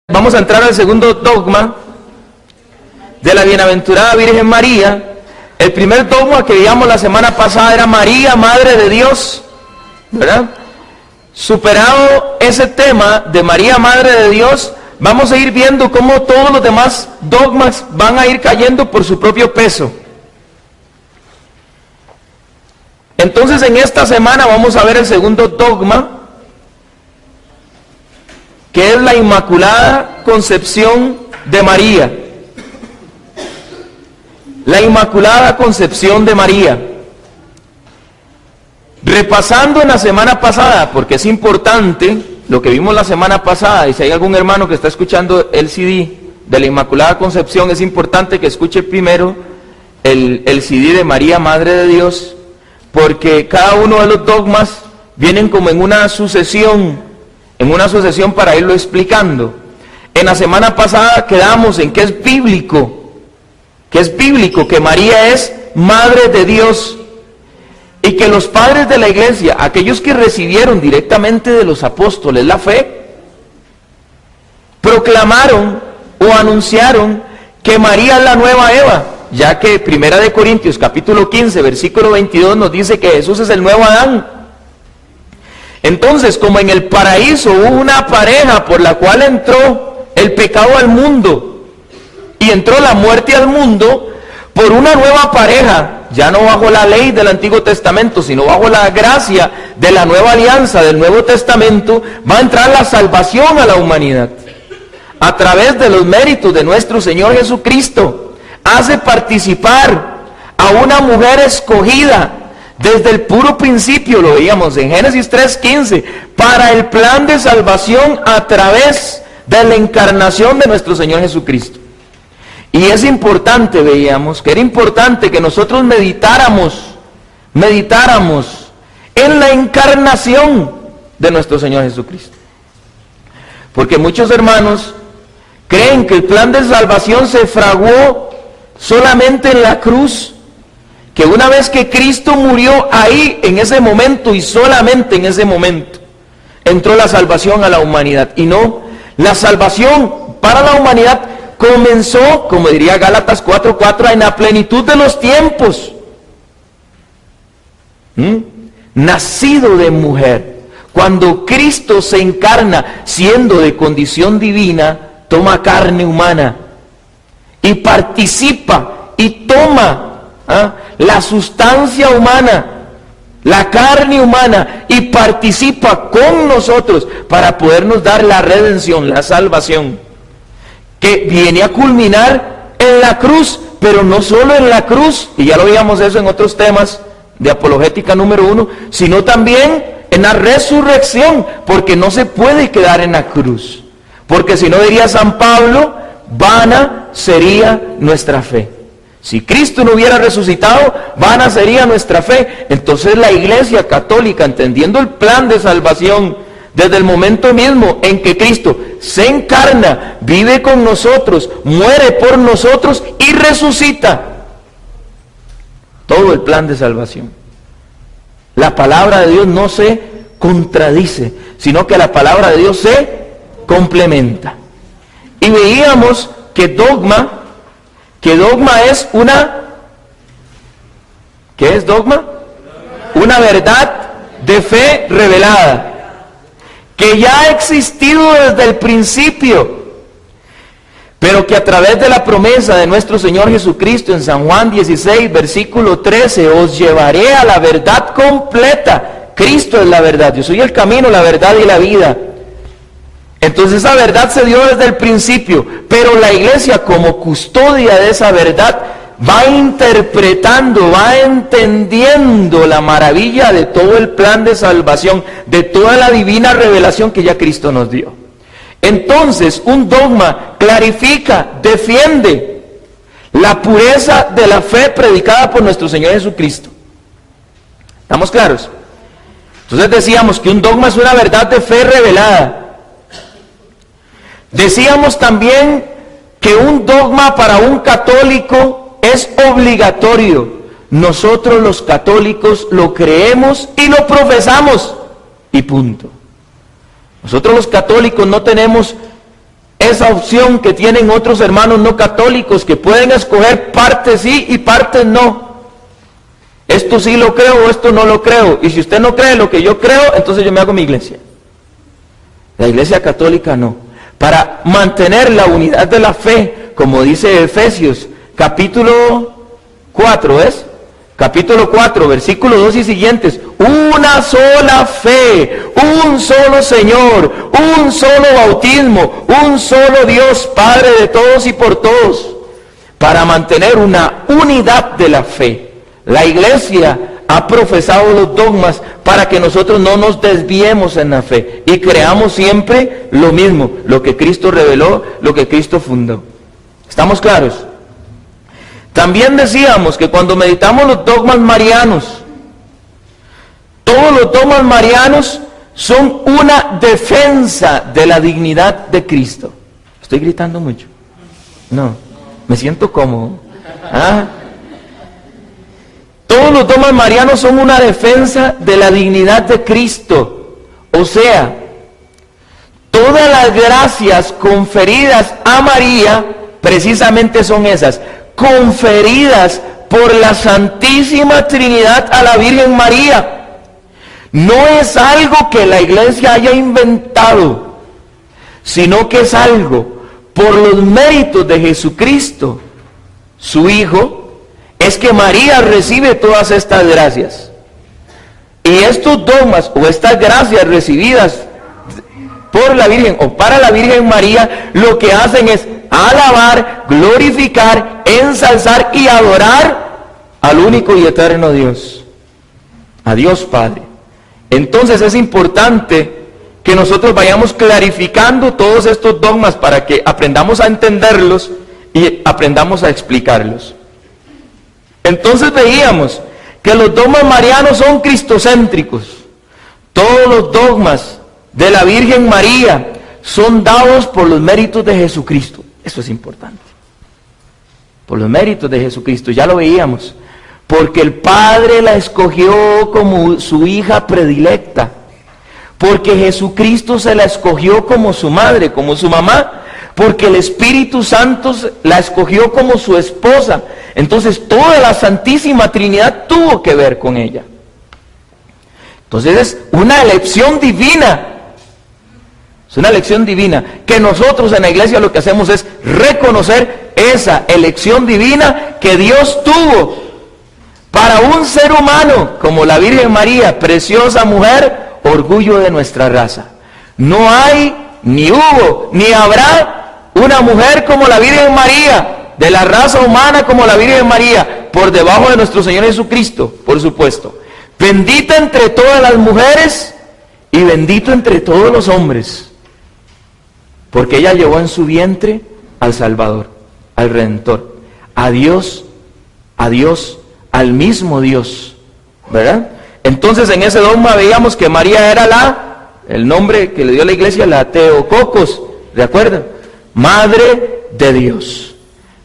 Vamos a entrar al segundo dogma de la bienaventurada Virgen María. El primer dogma que veíamos la semana pasada era María, Madre de Dios, ¿verdad? Superado ese tema de María, Madre de Dios, vamos a ir viendo cómo todos los demás dogmas van a ir cayendo por su propio peso. Entonces en esta semana vamos a ver el segundo dogma, que es la Inmaculada Concepción de María. La Inmaculada Concepción de María. Repasando en la semana pasada, porque es importante lo que vimos la semana pasada, y si hay algún hermano que está escuchando el CD de la Inmaculada Concepción, es importante que escuche primero el CD de María, Madre de Dios, porque cada uno de los dogmas vienen como en una sucesión para irlo explicando. En la semana pasada quedamos en que es bíblico, que María es Madre de Dios, y que los padres de la iglesia, aquellos que recibieron directamente de los apóstoles la fe, proclamaron o anunciaron que María es la nueva Eva, ya que 1 Corintios capítulo 15, versículo 22 nos dice que Jesús es el nuevo Adán. Entonces, como en el paraíso hubo una pareja por la cual entró el pecado al mundo y entró la muerte al mundo, por una nueva pareja, ya no bajo la ley del Antiguo Testamento, sino bajo la gracia de la nueva alianza del Nuevo Testamento, va a entrar la salvación a la humanidad. A través de los méritos de nuestro Señor Jesucristo, hace participar a una mujer escogida desde el puro principio, lo veíamos en Génesis 3:15, para el plan de salvación a través de la encarnación de nuestro Señor Jesucristo. Y es importante, veíamos, que era importante que nosotros meditáramos en la encarnación de nuestro Señor Jesucristo. Porque muchos hermanos creen que el plan de salvación se fraguó solamente en la cruz, que una vez que Cristo murió ahí, en ese momento y solamente en ese momento, entró la salvación a la humanidad. Y no, la salvación para la humanidad comenzó, como diría Gálatas 4:4, en la plenitud de los tiempos. Nacido de mujer. Cuando Cristo se encarna, siendo de condición divina, toma carne humana y participa y toma la sustancia humana, la carne humana, y participa con nosotros para podernos dar la redención, la salvación, que viene a culminar en la cruz, pero no solo en la cruz, y ya lo veíamos eso en otros temas de apologética número 1, sino también en la resurrección, porque no se puede quedar en la cruz, porque si no, diría San Pablo, vana sería nuestra fe. Si Cristo no hubiera resucitado, vana sería nuestra fe. Entonces la Iglesia Católica, entendiendo el plan de salvación, desde el momento mismo en que Cristo se encarna, vive con nosotros, muere por nosotros y resucita, todo el plan de salvación. La palabra de Dios no se contradice, sino que la palabra de Dios se complementa. Y veíamos que dogma es ¿qué es dogma? Una verdad de fe revelada, que ya ha existido desde el principio, pero que a través de la promesa de nuestro Señor Jesucristo en San Juan 16, versículo 13, os llevaré a la verdad completa. Cristo es la verdad, yo soy el camino, la verdad y la vida. Entonces esa verdad se dio desde el principio, pero la Iglesia, como custodia de esa verdad, va interpretando, va entendiendo la maravilla de todo el plan de salvación, de toda la divina revelación que ya Cristo nos dio. Entonces un dogma clarifica, defiende la pureza de la fe predicada por nuestro Señor Jesucristo. ¿Estamos claros? Entonces decíamos que un dogma es una verdad de fe revelada. Decíamos también que un dogma para un católico es obligatorio. Nosotros los católicos lo creemos y lo profesamos y punto. Nosotros los católicos no tenemos esa opción que tienen otros hermanos no católicos, que pueden escoger partes sí y partes no. Esto sí lo creo o esto no lo creo. Y si usted no cree lo que yo creo, entonces yo me hago mi iglesia. La iglesia católica no. Para mantener la unidad de la fe, como dice Efesios, capítulo 4, ¿es? Capítulo 4, versículo 2 y siguientes. Una sola fe, un solo Señor, un solo bautismo, un solo Dios, Padre de todos y por todos. Para mantener una unidad de la fe. La iglesia ha profesado los dogmas para que nosotros no nos desviemos en la fe y creamos siempre lo mismo, lo que Cristo reveló, lo que Cristo fundó. ¿Estamos claros? También decíamos que cuando meditamos los dogmas marianos, todos los dogmas marianos son una defensa de la dignidad de Cristo. ¿Estoy gritando mucho? No, me siento cómodo. ¿Ah? Todos los dogmas marianos son una defensa de la dignidad de Cristo. O sea, todas las gracias conferidas a María, precisamente son esas, conferidas por la Santísima Trinidad a la Virgen María. No es algo que la iglesia haya inventado, sino que es algo por los méritos de Jesucristo, su Hijo. Es que María recibe todas estas gracias. Y estos dogmas o estas gracias recibidas por la Virgen o para la Virgen María, lo que hacen es alabar, glorificar, ensalzar y adorar al único y eterno Dios, a Dios Padre. Entonces es importante que nosotros vayamos clarificando todos estos dogmas para que aprendamos a entenderlos y aprendamos a explicarlos. Entonces veíamos que los dogmas marianos son cristocéntricos. Todos los dogmas de la Virgen María son dados por los méritos de Jesucristo. Eso es importante. Por los méritos de Jesucristo, ya lo veíamos. Porque el Padre la escogió como su hija predilecta. Porque Jesucristo se la escogió como su madre, como su mamá. Porque el Espíritu Santo la escogió como su esposa. Entonces toda la Santísima Trinidad tuvo que ver con ella. Entonces es una elección divina. Es una elección divina. Que nosotros en la iglesia lo que hacemos es reconocer esa elección divina que Dios tuvo para un ser humano como la Virgen María, preciosa mujer, orgullo de nuestra raza. No hay, ni hubo, ni habrá una mujer como la Virgen María, de la raza humana como la Virgen María, por debajo de nuestro Señor Jesucristo, por supuesto. Bendita entre todas las mujeres y bendito entre todos los hombres, porque ella llevó en su vientre al Salvador, al Redentor, a Dios, al mismo Dios, ¿verdad? Entonces en ese dogma veíamos que María era el nombre que le dio la iglesia, la Teotocos, ¿de acuerdo? Madre de Dios.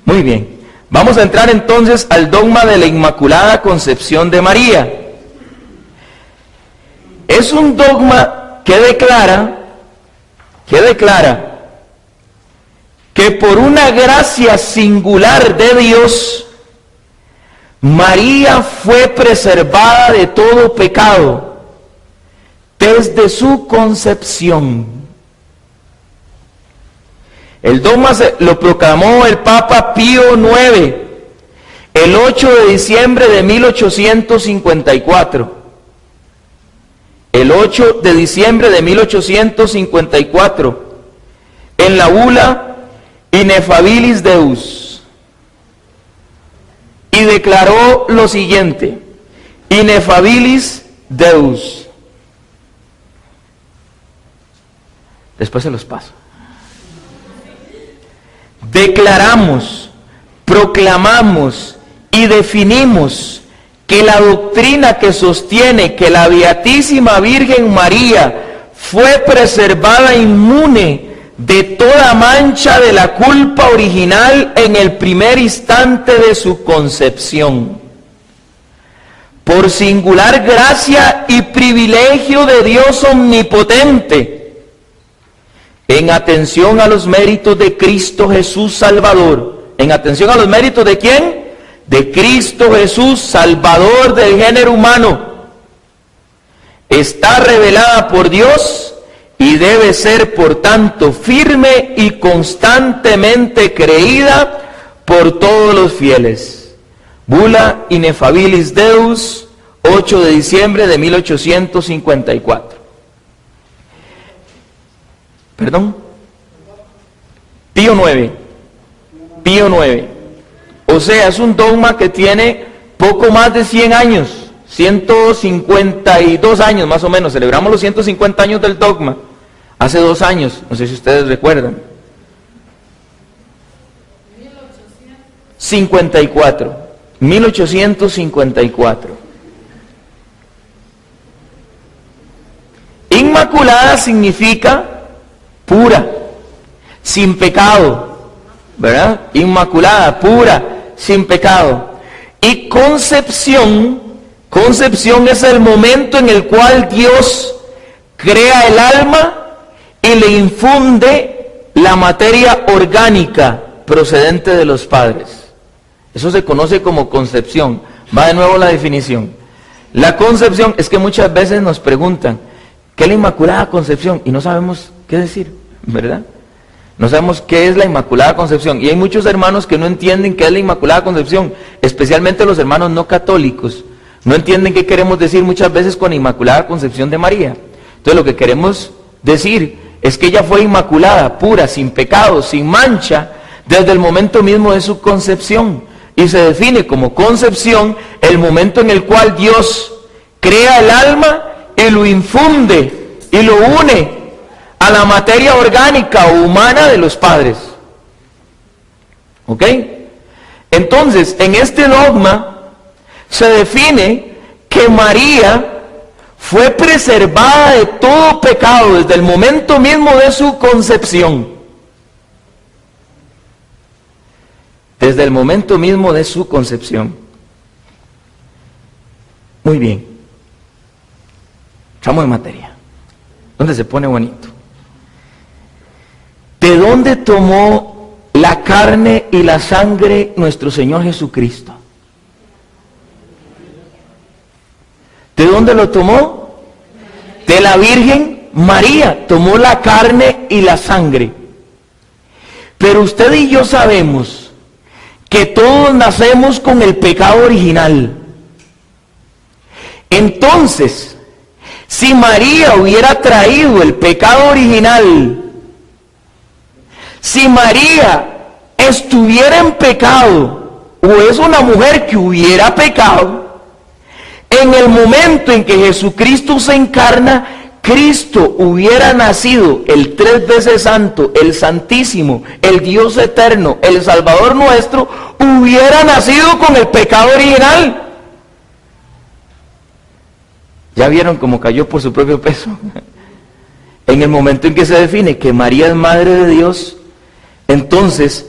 Muy bien, vamos a entrar entonces al dogma de la Inmaculada Concepción de María. Es un dogma que declara que por una gracia singular de Dios, María fue preservada de todo pecado desde su concepción. El dogma lo proclamó el Papa Pío IX el 8 de diciembre de 1854. El 8 de diciembre de 1854, en la bula Ineffabilis Deus, y declaró lo siguiente: Ineffabilis Deus. Después se los paso. Declaramos, proclamamos y definimos que la doctrina que sostiene que la Beatísima Virgen María fue preservada inmune de toda mancha de la culpa original en el primer instante de su concepción, por singular gracia y privilegio de Dios omnipotente, en atención a los méritos de Cristo Jesús Salvador. ¿En atención a los méritos de quién? De Cristo Jesús, Salvador del género humano. Está revelada por Dios y debe ser, por tanto, firme y constantemente creída por todos los fieles. Bula Ineffabilis Deus, 8 de diciembre de 1854. ¿Perdón? Pío IX. Pío IX. O sea, es un dogma que tiene poco más de 100 años, 152 años más o menos. Celebramos los 150 años del dogma hace 2 años, no sé si ustedes recuerdan. 1854. Inmaculada significa pura, sin pecado, ¿verdad? Inmaculada, pura, sin pecado. Y concepción es el momento en el cual Dios crea el alma y le infunde la materia orgánica procedente de los padres. Eso se conoce como concepción. Va de nuevo la definición. La concepción es que muchas veces nos preguntan, ¿qué es la Inmaculada Concepción? Y no sabemos qué decir, ¿verdad? No sabemos qué es la Inmaculada Concepción. Y hay muchos hermanos que no entienden qué es la Inmaculada Concepción, especialmente los hermanos no católicos. No entienden qué queremos decir muchas veces con Inmaculada Concepción de María. Entonces lo que queremos decir es que ella fue inmaculada, pura, sin pecado, sin mancha, desde el momento mismo de su concepción. Y se define como concepción el momento en el cual Dios crea el alma y lo infunde y lo une a la materia orgánica o humana de los padres. ¿Ok? Entonces, en este dogma se define que María fue preservada de todo pecado desde el momento mismo de su concepción. Desde el momento mismo de su concepción. Muy bien. Estamos en materia. ¿Dónde se pone bonito? ¿De dónde tomó la carne y la sangre nuestro Señor Jesucristo? ¿De dónde lo tomó? De la Virgen María. Tomó la carne y la sangre. Pero usted y yo sabemos que todos nacemos con el pecado original. Entonces, si María hubiera traído el pecado original, si María estuviera en pecado, o es una mujer que hubiera pecado, en el momento en que Jesucristo se encarna, Cristo hubiera nacido el 3 veces santo, el Santísimo, el Dios eterno, el Salvador nuestro, hubiera nacido con el pecado original. ¿Ya vieron cómo cayó por su propio peso? En el momento en que se define que María es Madre de Dios, entonces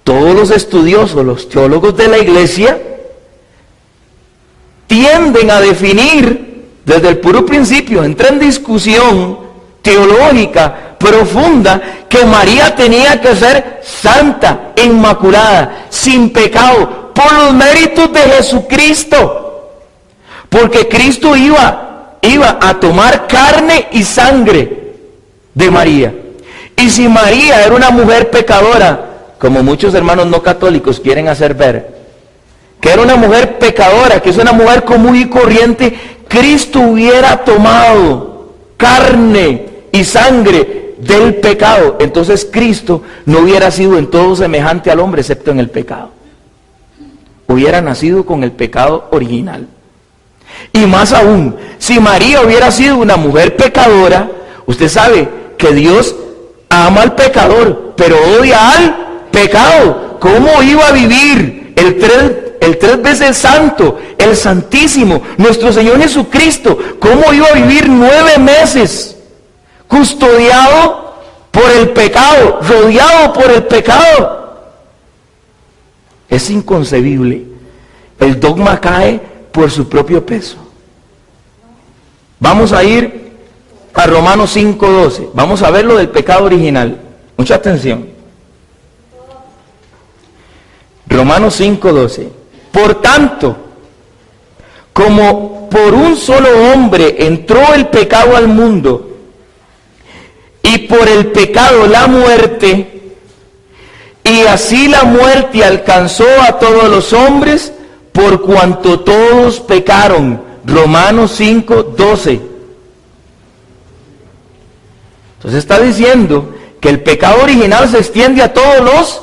todos los estudiosos, los teólogos de la Iglesia, tienden a definir desde el puro principio, entra en discusión teológica profunda, que María tenía que ser santa, inmaculada, sin pecado, por los méritos de Jesucristo. Porque Cristo iba a tomar carne y sangre de María. Y si María era una mujer pecadora, como muchos hermanos no católicos quieren hacer ver, que era una mujer pecadora, que es una mujer común y corriente, Cristo hubiera tomado carne y sangre del pecado, entonces Cristo no hubiera sido en todo semejante al hombre, excepto en el pecado. Hubiera nacido con el pecado original. Y más aún, si María hubiera sido una mujer pecadora, usted sabe que Dios ama al pecador, pero odia al pecado. ¿Cómo iba a vivir el tres veces santo, el Santísimo, nuestro Señor Jesucristo? ¿Cómo iba a vivir 9 meses custodiado por el pecado, rodeado por el pecado? Es inconcebible. El dogma cae por su propio peso. Vamos a ir a Romanos 5:12. Vamos a ver lo del pecado original. Mucha atención. Romanos 5:12. Por tanto, como por un solo hombre entró el pecado al mundo, y por el pecado la muerte, y así la muerte alcanzó a todos los hombres, por cuanto todos pecaron. Romanos 5:12. Entonces está diciendo que el pecado original se extiende a todos los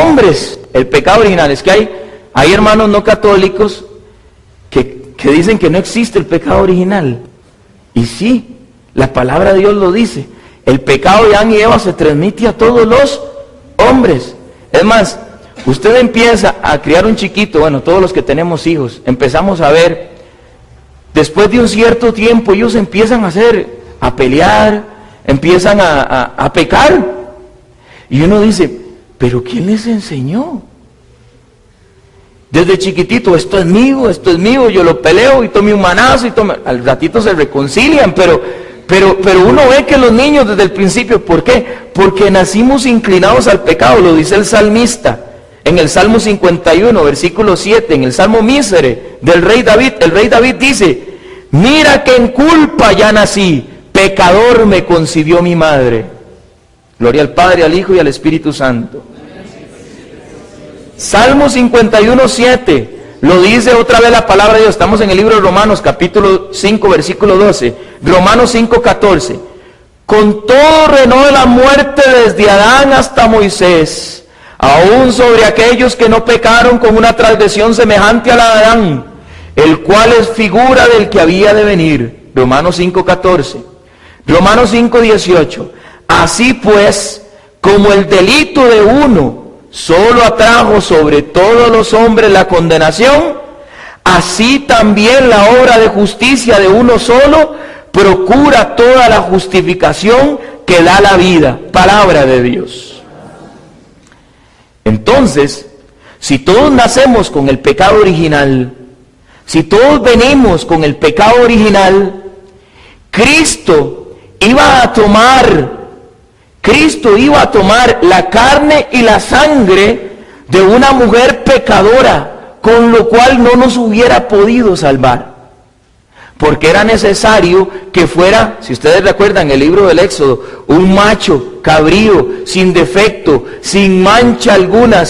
hombres. El pecado original. Es que hay hermanos no católicos que dicen que no existe el pecado original. Y sí, la palabra de Dios lo dice. El pecado de Adán y Eva se transmite a todos los hombres. Es más, usted empieza a criar un chiquito, bueno, todos los que tenemos hijos, empezamos a ver, después de un cierto tiempo ellos empiezan a pelear, empiezan a pecar. Y uno dice, ¿pero quién les enseñó? Desde chiquitito, esto es mío, yo lo peleo y tome un manazo y al ratito se reconcilian, pero uno ve que los niños desde el principio, ¿por qué? Porque nacimos inclinados al pecado, lo dice el salmista, en el Salmo 51, versículo 7, en el Salmo Mísere del rey David, el rey David dice, mira que en culpa ya nací, pecador me concibió mi madre. Gloria al Padre, al Hijo y al Espíritu Santo. Salmo 51, 7, lo dice otra vez la palabra de Dios. Estamos en el libro de Romanos, capítulo 5, versículo 12. Romanos 5, 14. Con todo reinó de la muerte desde Adán hasta Moisés, aún sobre aquellos que no pecaron con una transgresión semejante a la de Adán, el cual es figura del que había de venir. Romanos 5, 14. Romanos 5, 18. Así pues, como el delito de uno solo atrajo sobre todos los hombres la condenación, así también la obra de justicia de uno solo procura toda la justificación que da la vida. Palabra de Dios. Entonces, si todos nacemos con el pecado original, si todos venimos con el pecado original, Cristo iba a tomar la carne y la sangre de una mujer pecadora, con lo cual no nos hubiera podido salvar. Porque era necesario que fuera, si ustedes recuerdan el libro del Éxodo, un macho cabrío, sin defecto, sin mancha alguna,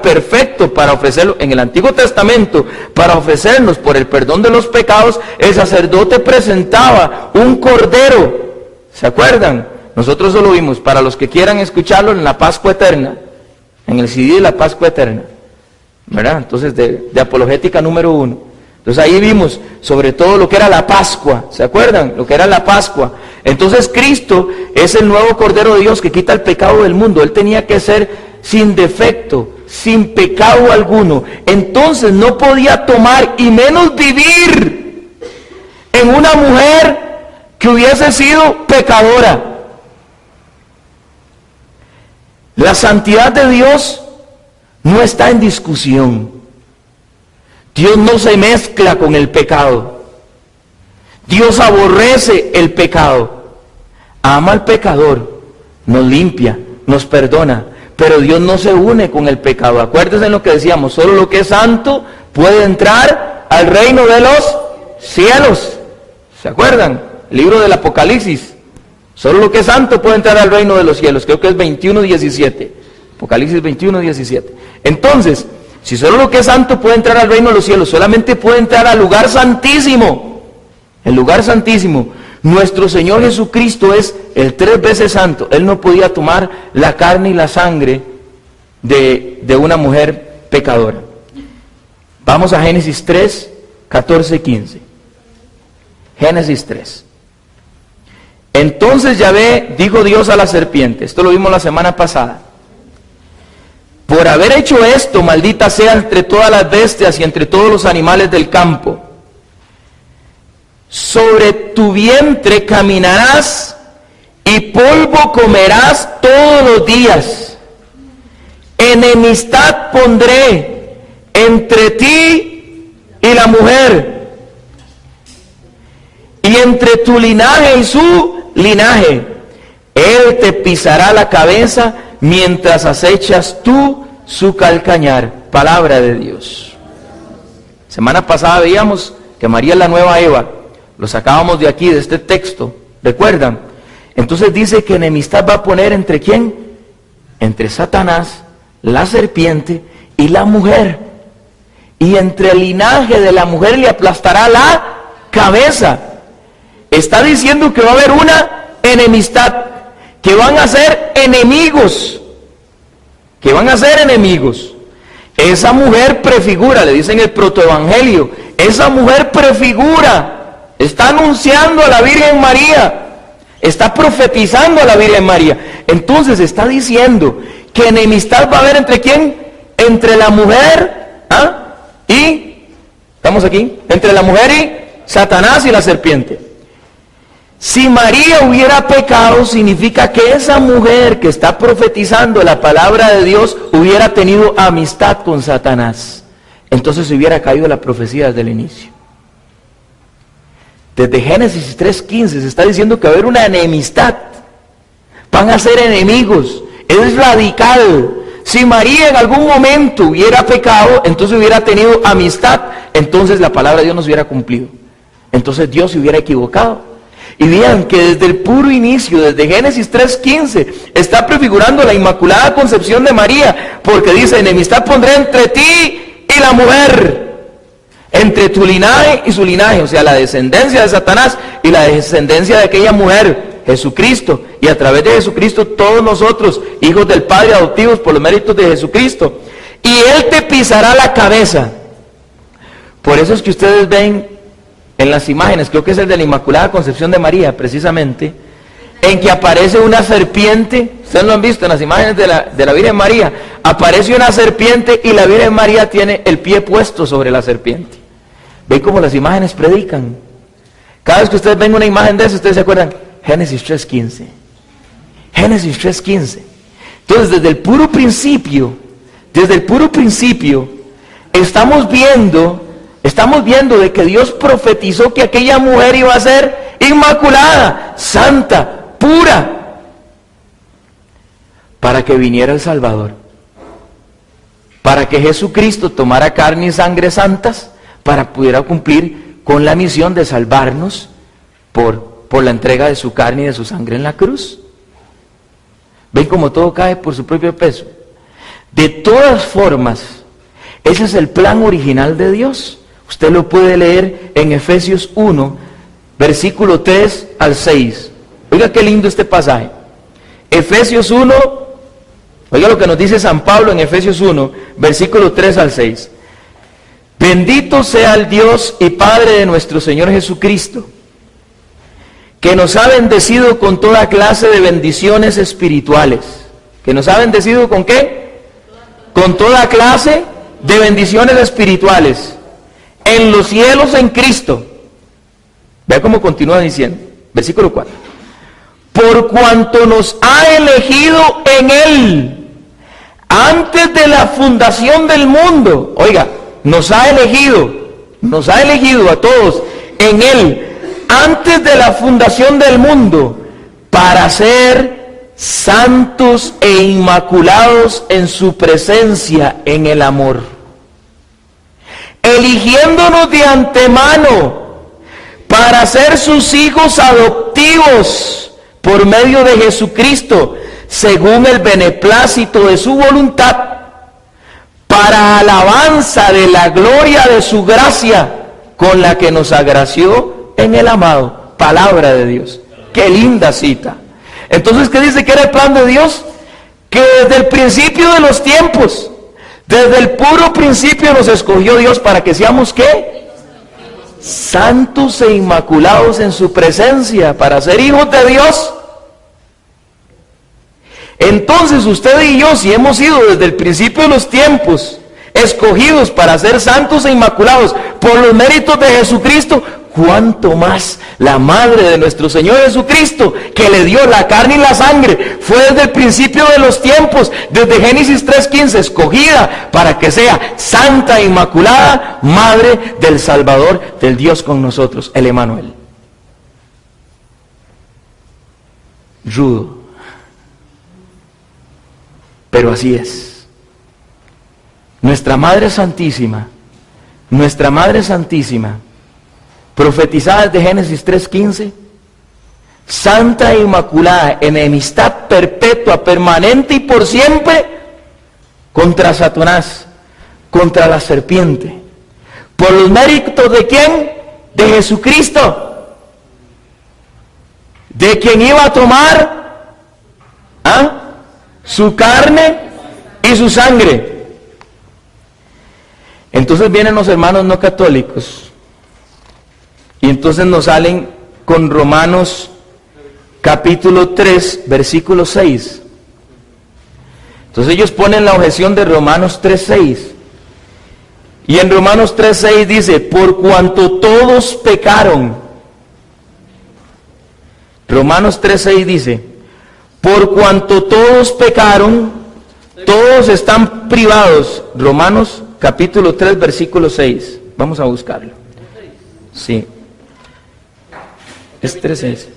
perfecto para ofrecerlo. En el Antiguo Testamento, para ofrecernos por el perdón de los pecados, el sacerdote presentaba un cordero. ¿Se acuerdan? Nosotros eso lo vimos, para los que quieran escucharlo, en la Pascua Eterna, en el CD de la Pascua Eterna, ¿verdad? Entonces, de Apologética número 1. Entonces ahí vimos sobre todo lo que era la Pascua, ¿se acuerdan? Lo que era la Pascua. Entonces Cristo es el nuevo Cordero de Dios que quita el pecado del mundo. Él tenía que ser sin defecto, sin pecado alguno. Entonces no podía tomar y menos vivir en una mujer que hubiese sido pecadora. La santidad de Dios no está en discusión. Dios no se mezcla con el pecado. Dios aborrece el pecado. Ama al pecador, nos limpia, nos perdona, pero Dios no se une con el pecado. Acuérdense en lo que decíamos, solo lo que es santo puede entrar al reino de los cielos. ¿Se acuerdan? El libro del Apocalipsis. Solo lo que es santo puede entrar al reino de los cielos. Creo que es 21:17. Apocalipsis 21:17. Entonces, si solo lo que es santo puede entrar al reino de los cielos, solamente puede entrar al lugar santísimo. El lugar santísimo. Nuestro Señor Jesucristo es el 3 veces santo. Él no podía tomar la carne y la sangre de una mujer pecadora. Vamos a Génesis 3, 14, 15. Génesis 3. Entonces Yahvé dijo Dios a la serpiente, esto lo vimos la semana pasada, por haber hecho esto, maldita sea entre todas las bestias y entre todos los animales del campo. Sobre tu vientre caminarás y polvo comerás todos los días. Enemistad pondré entre ti y la mujer, y entre tu linaje y su linaje. Él te pisará la cabeza mientras acechas tú su calcañar. Palabra de Dios. Semana pasada veíamos que María es la nueva Eva. Lo sacábamos de aquí, de este texto. ¿Recuerdan? Entonces dice que enemistad va a poner entre ¿quién? Entre Satanás, la serpiente y la mujer. Y entre el linaje de la mujer le aplastará la cabeza. Está diciendo que va a haber una enemistad, que van a ser enemigos, que van a ser enemigos. Esa mujer prefigura, le dicen el protoevangelio, esa mujer prefigura, está anunciando a la Virgen María, está profetizando a la Virgen María. Entonces está diciendo que enemistad va a haber entre ¿quién? Entre la mujer, y, estamos aquí, entre la mujer y Satanás y la serpiente. Si María hubiera pecado, significa que esa mujer que está profetizando la palabra de Dios hubiera tenido amistad con Satanás. Entonces se hubiera caído la profecía desde el inicio. Desde Génesis 3:15 se está diciendo que va a haber una enemistad. Van a ser enemigos. Es radical. Si María en algún momento hubiera pecado, entonces hubiera tenido amistad, entonces la palabra de Dios no se hubiera cumplido. Entonces Dios se hubiera equivocado. Y vean que desde el puro inicio, desde Génesis 3:15, está prefigurando la Inmaculada Concepción de María, porque dice, enemistad pondré entre ti y la mujer, entre tu linaje y su linaje, o sea, la descendencia de Satanás y la descendencia de aquella mujer, Jesucristo, y a través de Jesucristo todos nosotros, hijos del Padre adoptivos por los méritos de Jesucristo, y Él te pisará la cabeza. Por eso es que ustedes ven en las imágenes, creo que es el de la Inmaculada Concepción de María, precisamente, en que aparece una serpiente. Ustedes lo han visto en las imágenes de la Virgen María. Aparece una serpiente y la Virgen María tiene el pie puesto sobre la serpiente. ¿Ven cómo las imágenes predican? Cada vez que ustedes ven una imagen de eso, ustedes se acuerdan, Génesis 3:15. Génesis 3:15. Entonces, desde el puro principio, estamos viendo de que Dios profetizó que aquella mujer iba a ser inmaculada, santa, pura, para que viniera el Salvador, para que Jesucristo tomara carne y sangre santas, para pudiera cumplir con la misión de salvarnos por la entrega de su carne y de su sangre en la cruz. ¿Ven cómo todo cae por su propio peso? De todas formas, ese es el plan original de Dios. Usted lo puede leer en Efesios 1, versículo 3 al 6. Oiga qué lindo este pasaje. Efesios 1, oiga lo que nos dice San Pablo en Efesios 1, versículo 3 al 6. Bendito sea el Dios y Padre de nuestro Señor Jesucristo, que nos ha bendecido con toda clase de bendiciones espirituales. ¿Que nos ha bendecido con qué? Con toda clase de bendiciones espirituales en los cielos en Cristo. Vea cómo continúa diciendo, versículo 4. Por cuanto nos ha elegido en Él, antes de la fundación del mundo. Oiga, nos ha elegido a todos en Él, antes de la fundación del mundo, para ser santos e inmaculados en su presencia en el amor, eligiéndonos de antemano para ser sus hijos adoptivos por medio de Jesucristo, según el beneplácito de su voluntad, para alabanza de la gloria de su gracia, con la que nos agració en el amado. Palabra de Dios. Qué linda cita. Entonces, ¿qué dice que era el plan de Dios? Que desde el principio de los tiempos, desde el puro principio nos escogió Dios para que seamos ¿qué? Santos e inmaculados en su presencia, para ser hijos de Dios. Entonces usted y yo, si hemos sido desde el principio de los tiempos escogidos para ser santos e inmaculados por los méritos de Jesucristo, cuánto más la madre de nuestro Señor Jesucristo, que le dio la carne y la sangre, fue desde el principio de los tiempos, desde Génesis 3:15, escogida para que sea santa e inmaculada, madre del Salvador, del Dios con nosotros, el Emmanuel. rudo. Pero así es. Nuestra Madre Santísima, profetizada desde Génesis 3:15, santa e inmaculada, enemistad perpetua, permanente y por siempre contra Satanás, contra la serpiente. ¿Por los méritos de quién? De Jesucristo, de quien iba a tomar su carne y su sangre. Entonces vienen los hermanos no católicos y entonces nos salen con Romanos capítulo 3, versículo 6. Entonces ellos ponen la objeción de Romanos 3:6. Y en Romanos 3:6 dice, por cuanto todos pecaron. Romanos 3:6 dice, por cuanto todos pecaron, todos están privados. Romanos capítulo 3, versículo 6. Vamos a buscarlo. Sí. Es 3:6.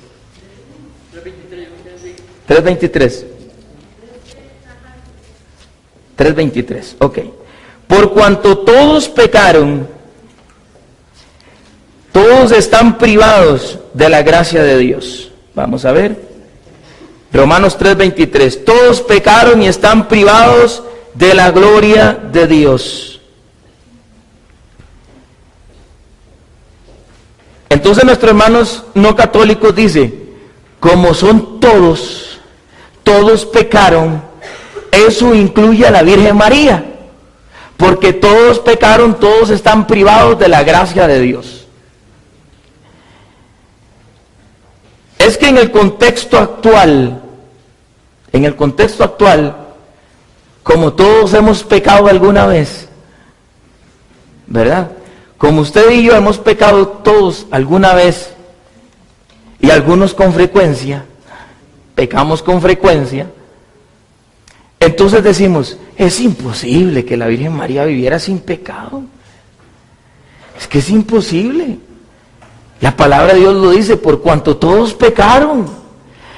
3:23. 3:23. Ok. Por cuanto todos pecaron, todos están privados de la gracia de Dios. Vamos a ver. Romanos 3:23. Todos pecaron y están privados de la gloria de Dios. Entonces nuestros hermanos no católicos dicen, como son todos pecaron, eso incluye a la Virgen María. Porque todos pecaron, todos están privados de la gracia de Dios. Es que en el contexto actual, como todos hemos pecado alguna vez, ¿verdad? Como usted y yo hemos pecado todos alguna vez, y algunos con frecuencia, pecamos con frecuencia, entonces decimos, es imposible que la Virgen María viviera sin pecado. Es que es imposible. La palabra de Dios lo dice, por cuanto todos pecaron.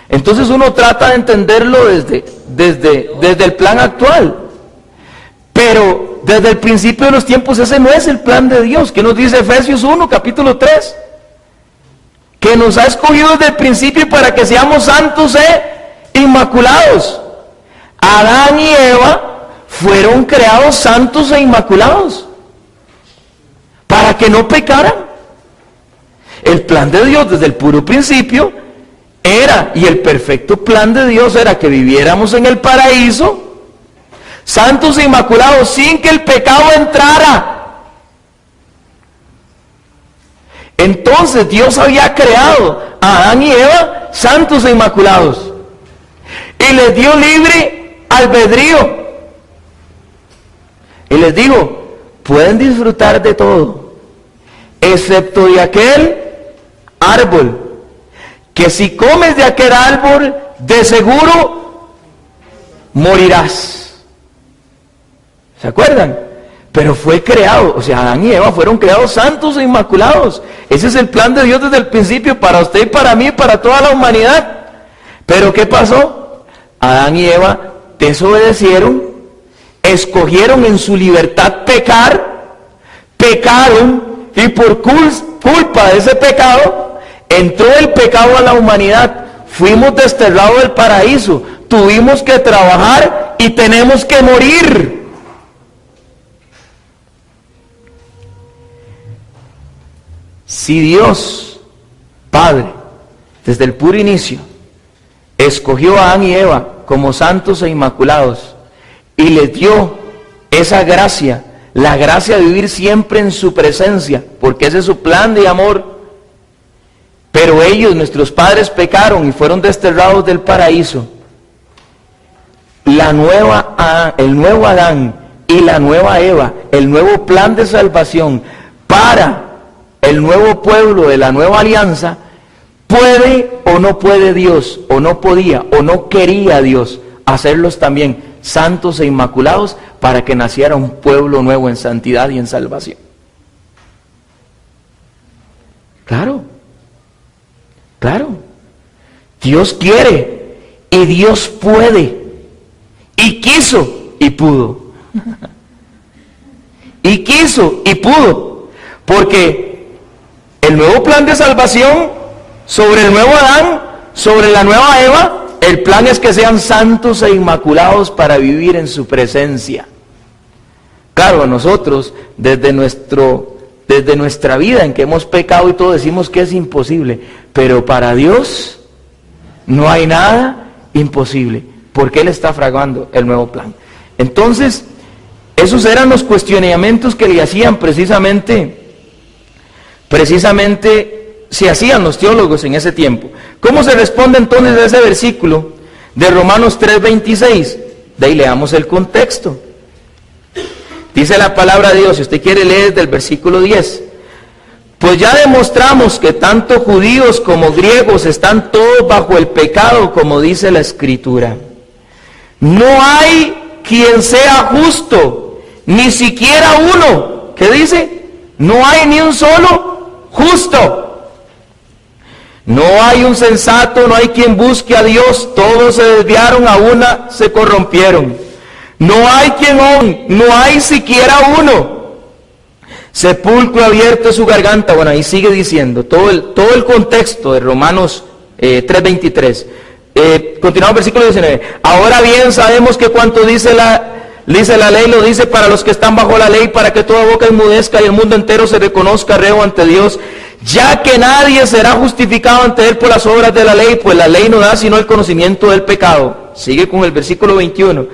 Entonces uno trata de entenderlo desde el plan actual. Pero desde el principio de los tiempos ese no es el plan de Dios. ¿Qué nos dice Efesios 1, capítulo 3? Que nos ha escogido desde el principio para que seamos santos e inmaculados. Adán y Eva fueron creados santos e inmaculados para que no pecaran. El plan de Dios desde el puro principio era, y el perfecto plan de Dios era que viviéramos en el paraíso, santos e inmaculados, sin que el pecado entrara. Entonces Dios había creado a Adán y Eva santos e inmaculados y les dio libre albedrío y les digo, pueden disfrutar de todo excepto de aquel árbol, que si comes de aquel árbol de seguro morirás. ¿Se acuerdan? Pero fue creado, o sea, Adán y Eva fueron creados santos e inmaculados. Ese es el plan de Dios desde el principio, para usted y para mí y para toda la humanidad. Pero ¿qué pasó? Adán y Eva desobedecieron, escogieron en su libertad pecar, pecaron, y por culpa de ese pecado entró el pecado a la humanidad. Fuimos desterrados del paraíso, tuvimos que trabajar y tenemos que morir. Si Dios Padre desde el puro inicio escogió a Adán y Eva como santos e inmaculados y les dio esa gracia, la gracia de vivir siempre en su presencia, porque ese es su plan de amor, pero ellos, nuestros padres, pecaron y fueron desterrados del paraíso. El nuevo Adán y la nueva Eva, el nuevo plan de salvación para el nuevo pueblo de la nueva alianza, ¿puede o no puede Dios, o no podía, o no quería Dios hacerlos también santos e inmaculados para que naciera un pueblo nuevo en santidad y en salvación? Claro, claro. Dios quiere Y Dios puede, y quiso, y pudo. Y quiso, y pudo. Porque el nuevo plan de salvación sobre el nuevo Adán, sobre la nueva Eva, el plan es que sean santos e inmaculados para vivir en su presencia. Claro, nosotros, desde nuestra vida en que hemos pecado y todo, decimos que es imposible. Pero para Dios no hay nada imposible, porque Él está fraguando el nuevo plan. Entonces, esos eran los cuestionamientos que le hacían precisamente se hacían los teólogos en ese tiempo. ¿Cómo se responde entonces a ese versículo de Romanos 3:26? De ahí leamos el contexto. Dice la palabra de Dios, si usted quiere leer del versículo 10. Pues ya demostramos que tanto judíos como griegos están todos bajo el pecado, como dice la Escritura. No hay quien sea justo, ni siquiera uno. ¿Qué dice? No hay ni un solo justo. No hay un sensato, no hay quien busque a Dios. Todos se desviaron, a una se corrompieron. No hay quien no hay siquiera uno. Sepulcro abierto es su garganta. Bueno, ahí sigue diciendo todo el contexto de Romanos 3:23. Continuamos versículo 19. Ahora bien sabemos que cuanto dice la ley, lo dice para los que están bajo la ley, para que toda boca enmudezca y el mundo entero se reconozca reo ante Dios, ya que nadie será justificado ante Él por las obras de la ley, pues la ley no da sino el conocimiento del pecado. Sigue con el versículo 21.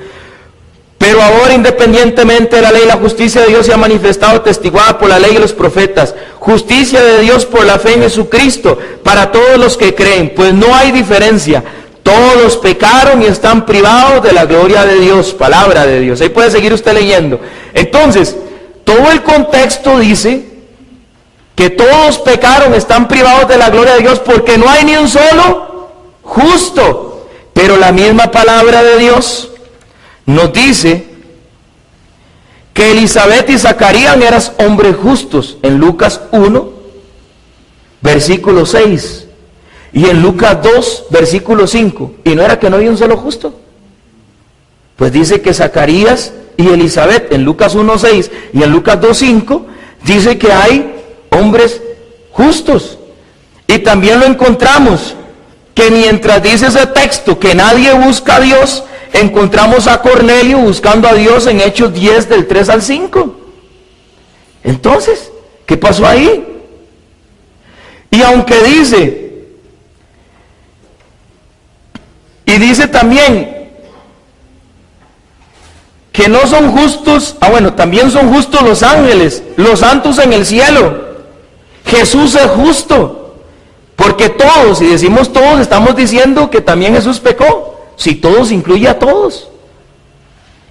Pero ahora, independientemente de la ley, la justicia de Dios se ha manifestado, testiguada por la ley y los profetas. Justicia de Dios por la fe en Jesucristo, para todos los que creen, pues no hay diferencia. Todos pecaron y están privados de la gloria de Dios, palabra de Dios. Ahí puede seguir usted leyendo. Entonces, todo el contexto dice que todos pecaron, están privados de la gloria de Dios, porque no hay ni un solo justo. Pero la misma palabra de Dios nos dice que Elisabet y Zacarías eran hombres justos en Lucas 1, versículo 6, y en Lucas 2, versículo 5. ¿Y no era que no había un solo justo? Pues dice que Zacarías y Elisabet en Lucas 1, 6 y en Lucas 2, 5, dice que hay hombres justos. Y también lo encontramos que mientras dice ese texto que nadie busca a Dios, encontramos a Cornelio buscando a Dios en Hechos 10 del 3 al 5. Entonces, ¿qué pasó ahí? Y aunque dice también que no son justos, también son justos los ángeles, los santos en el cielo. Jesús es justo, porque todos, si decimos todos, estamos diciendo que también Jesús pecó. Si todos incluye a todos.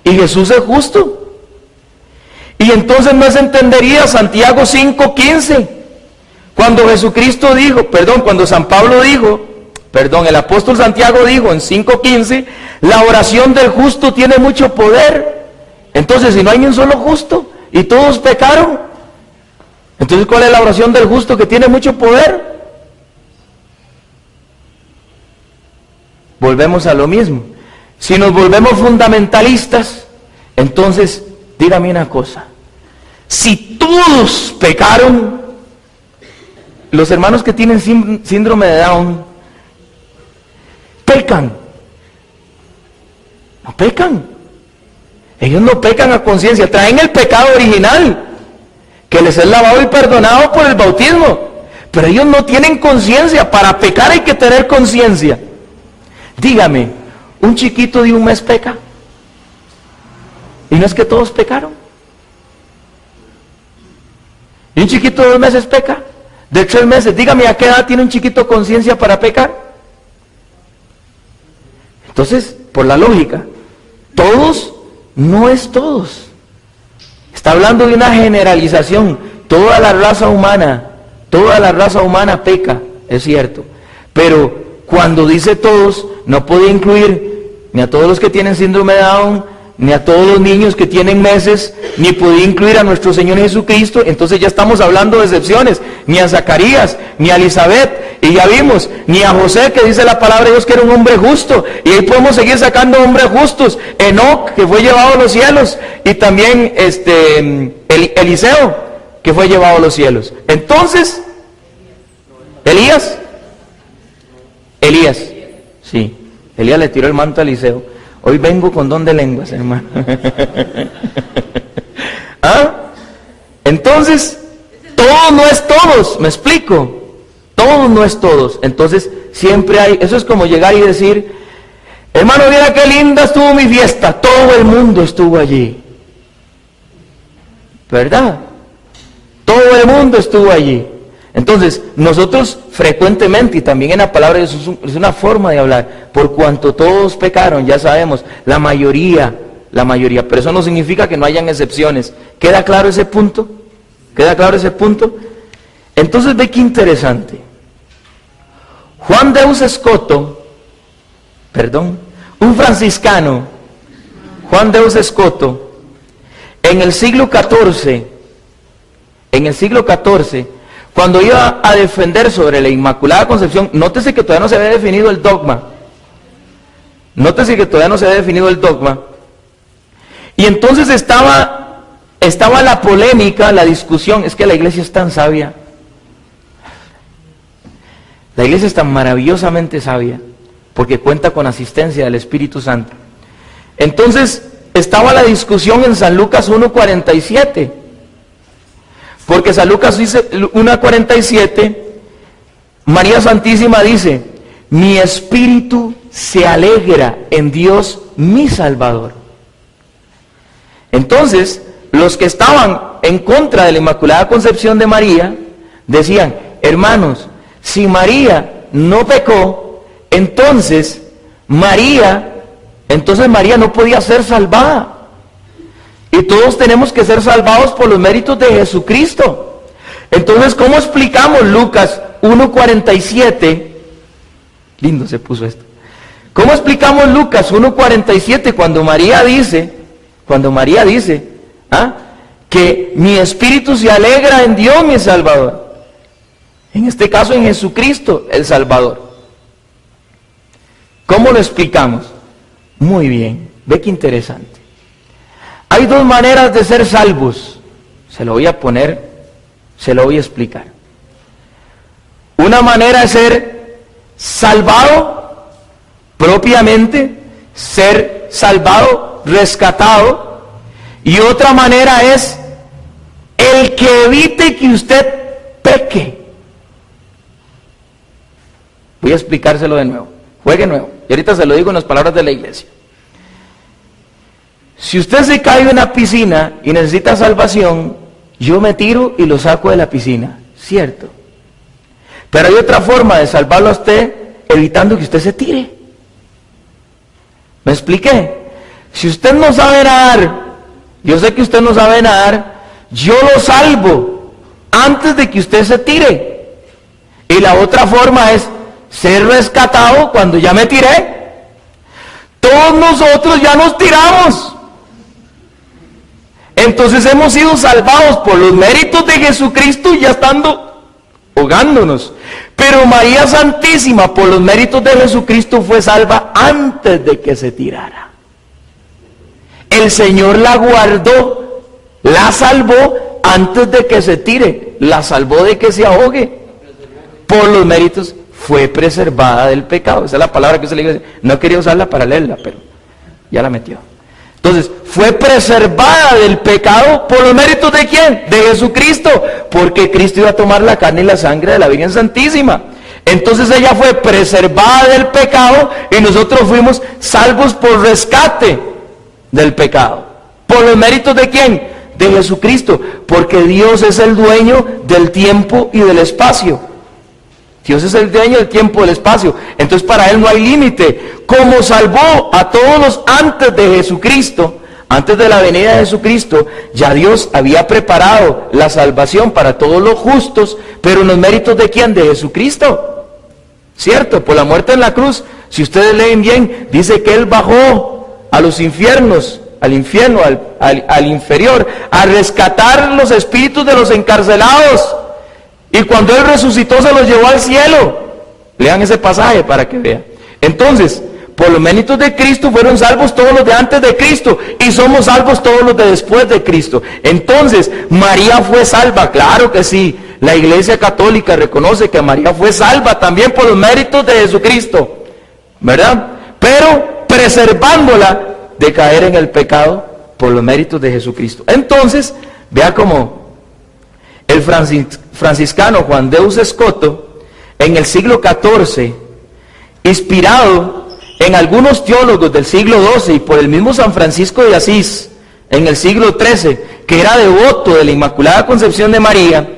Y Jesús es justo. Y entonces no se entendería Santiago 5:15. Cuando el apóstol Santiago dijo en 5:15, la oración del justo tiene mucho poder. Entonces, si no hay ni un solo justo y todos pecaron, entonces ¿cuál es la oración del justo que tiene mucho poder? Volvemos a lo mismo. Si nos volvemos fundamentalistas, entonces, dígame una cosa. Si todos pecaron, los hermanos que tienen síndrome de Down, pecan. No pecan. Ellos no pecan a conciencia, traen el pecado original, que les es lavado y perdonado por el bautismo. Pero ellos no tienen conciencia. Para pecar hay que tener conciencia. Dígame, ¿un chiquito de 1 mes peca? ¿Y no es que todos pecaron? ¿Y un chiquito de 2 meses peca? ¿De 3 meses? Dígame, ¿a qué edad tiene un chiquito conciencia para pecar? Entonces, por la lógica, todos no es todos. Está hablando de una generalización. Toda la raza humana peca, es cierto. Pero cuando dice todos, no puede incluir ni a todos los que tienen síndrome de Down, ni a todos los niños que tienen meses, ni podía incluir a nuestro Señor Jesucristo. Entonces ya estamos hablando de excepciones, ni a Zacarías, ni a Elizabeth, y ya vimos, ni a José, que dice la palabra de Dios que era un hombre justo, y ahí podemos seguir sacando hombres justos. Enoc, que fue llevado a los cielos, y también Eliseo, que fue llevado a los cielos. Entonces, Elías, sí, Elías le tiró el manto a Eliseo. Hoy vengo con don de lenguas, hermano. ¿Ah? Entonces, todo no es todos, me explico. Todo no es todos. Entonces, siempre hay, eso es como llegar y decir, hermano, mira qué linda estuvo mi fiesta. Todo el mundo estuvo allí. ¿Verdad? Todo el mundo estuvo allí. Entonces, nosotros frecuentemente, y también en la palabra de Jesús, es una forma de hablar, por cuanto todos pecaron, ya sabemos, la mayoría, pero eso no significa que no hayan excepciones. ¿Queda claro ese punto? ¿Queda claro ese punto? Entonces ve qué interesante. Juan Deus Escoto, un franciscano, Juan Deus Escoto, en el siglo XIV, cuando iba a defender sobre la Inmaculada Concepción, nótese que todavía no se había definido el dogma. Y entonces estaba la polémica, la discusión. Es que la iglesia es tan sabia. La iglesia es tan maravillosamente sabia, porque cuenta con asistencia del Espíritu Santo. Entonces, estaba la discusión en San Lucas 1:47. Porque San Lucas 1:47, María Santísima dice, mi espíritu se alegra en Dios mi Salvador. Entonces, los que estaban en contra de la Inmaculada Concepción de María, decían, hermanos, si María no pecó, entonces María no podía ser salvada. Y todos tenemos que ser salvados por los méritos de Jesucristo. Entonces, ¿cómo explicamos Lucas 1:47? Lindo se puso esto. ¿Cómo explicamos Lucas 1:47 cuando María dice, que mi espíritu se alegra en Dios mi Salvador? En este caso en Jesucristo el Salvador. ¿Cómo lo explicamos? Muy bien, ve qué interesante. Hay dos maneras de ser salvos. Se lo voy a explicar. Una manera es ser salvado propiamente, ser salvado, rescatado. Y otra manera es el que evite que usted peque. Voy a explicárselo de nuevo. Juegue nuevo. Y ahorita se lo digo en las palabras de la iglesia. Si usted se cae en una piscina y necesita salvación, yo me tiro y lo saco de la piscina, ¿cierto? Pero hay otra forma de salvarlo a usted, evitando que usted se tire. ¿Me expliqué? Si usted no sabe nadar, yo sé que usted no sabe nadar, yo lo salvo antes de que usted se tire. Y la otra forma es ser rescatado cuando ya me tiré. Todos nosotros ya nos tiramos. Entonces hemos sido salvados por los méritos de Jesucristo ya estando ahogándonos. Pero María Santísima, por los méritos de Jesucristo, fue salva antes de que se tirara. El Señor la guardó, la salvó antes de que se tire, la salvó de que se ahogue. Por los méritos fue preservada del pecado. Esa es la palabra que se le dice. No quería usarla para leerla, pero ya la metió. Entonces, fue preservada del pecado por los méritos de ¿quién? De Jesucristo, porque Cristo iba a tomar la carne y la sangre de la Virgen Santísima. Entonces ella fue preservada del pecado y nosotros fuimos salvos por rescate del pecado. ¿Por los méritos de quién? De Jesucristo, porque Dios es el dueño del tiempo y del espacio. Dios es el dueño del tiempo y del espacio. Entonces para Él no hay límite. Como salvó a todos los antes de Jesucristo, antes de la venida de Jesucristo, ya Dios había preparado la salvación para todos los justos, pero en los méritos de ¿quién? De Jesucristo. ¿Cierto? Por la muerte en la cruz. Si ustedes leen bien, dice que Él bajó a los infiernos al infierno, al inferior, a rescatar los espíritus de los encarcelados. Y cuando Él resucitó se los llevó al cielo. Lean ese pasaje para que vean. Entonces, por los méritos de Cristo fueron salvos todos los de antes de Cristo, y somos salvos todos los de después de Cristo. Entonces, María fue salva, claro que sí. La Iglesia Católica reconoce que María fue salva también por los méritos de Jesucristo, ¿verdad? Pero preservándola de caer en el pecado por los méritos de Jesucristo. Entonces, vea cómo el franciscano Juan Deus Escoto, en el siglo XIV, inspirado en algunos teólogos del siglo XII y por el mismo San Francisco de Asís, en el siglo XIII, que era devoto de la Inmaculada Concepción de María,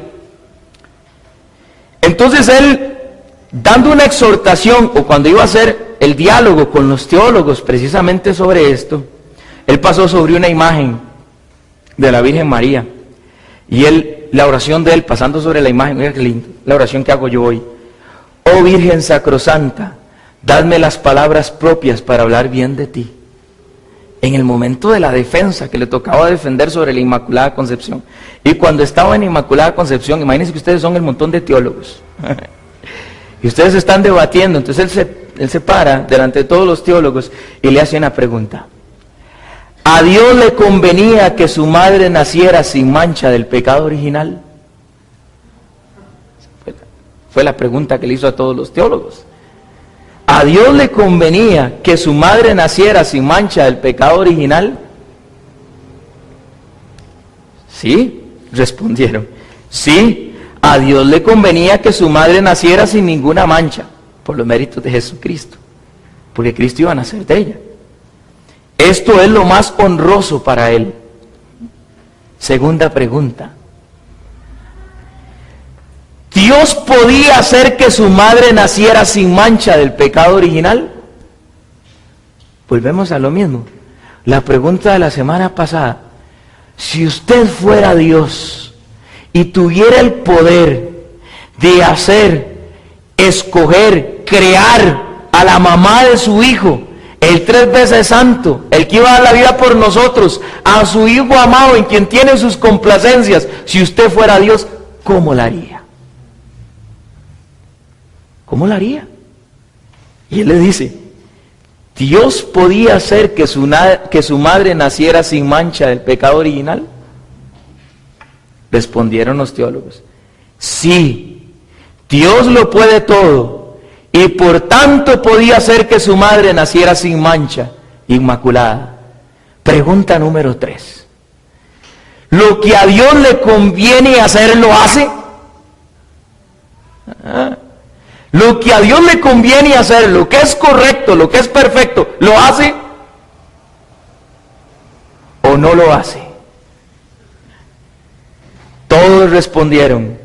entonces él, dando una exhortación, o cuando iba a hacer el diálogo con los teólogos precisamente sobre esto, él pasó sobre una imagen de la Virgen María, y la oración de él, pasando sobre la imagen, mira qué lindo, la oración que hago yo hoy: oh Virgen Sacrosanta, dadme las palabras propias para hablar bien de ti. En el momento de la defensa que le tocaba defender sobre la Inmaculada Concepción. Y cuando estaba en Inmaculada Concepción, imagínense que ustedes son el montón de teólogos. Y ustedes están debatiendo, entonces él se para delante de todos los teólogos y le hace una pregunta. ¿A Dios le convenía que su madre naciera sin mancha del pecado original? Fue la pregunta que le hizo a todos los teólogos. ¿A Dios le convenía que su madre naciera sin mancha del pecado original? Sí, respondieron. Sí, a Dios le convenía que su madre naciera sin ninguna mancha, por los méritos de Jesucristo, porque Cristo iba a nacer de ella. Esto es lo más honroso para Él. Segunda pregunta. ¿Dios podía hacer que su madre naciera sin mancha del pecado original? Volvemos a lo mismo. La pregunta de la semana pasada. Si usted fuera Dios y tuviera el poder de hacer, escoger, crear a la mamá de su hijo, el 3 veces santo, el que iba a dar la vida por nosotros, a su hijo amado en quien tiene sus complacencias, si usted fuera Dios, ¿cómo la haría? ¿Cómo la haría? Y él le dice, ¿Dios podía hacer que su madre naciera sin mancha del pecado original? Respondieron los teólogos, sí, Dios lo puede todo, y por tanto podía hacer que su madre naciera sin mancha, inmaculada. Pregunta número 3. ¿Lo que a Dios le conviene hacer, lo hace? Lo que a Dios le conviene hacer, lo que es correcto, lo que es perfecto, ¿lo hace o no lo hace? Todos respondieron,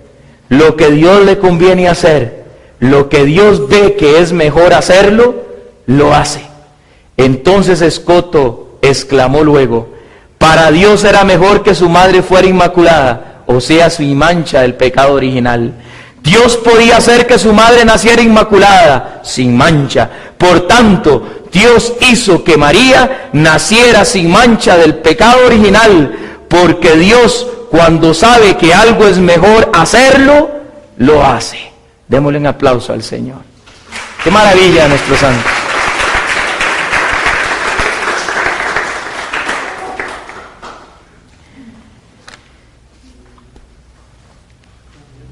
lo que Dios le conviene hacer, lo que Dios ve que es mejor hacerlo, lo hace. Entonces Escoto exclamó luego, para Dios era mejor que su madre fuera inmaculada, o sea, sin mancha del pecado original. Dios podía hacer que su madre naciera inmaculada, sin mancha. Por tanto, Dios hizo que María naciera sin mancha del pecado original, porque Dios, cuando sabe que algo es mejor hacerlo, lo hace. Démosle un aplauso al Señor. ¡Qué maravilla de nuestro santo!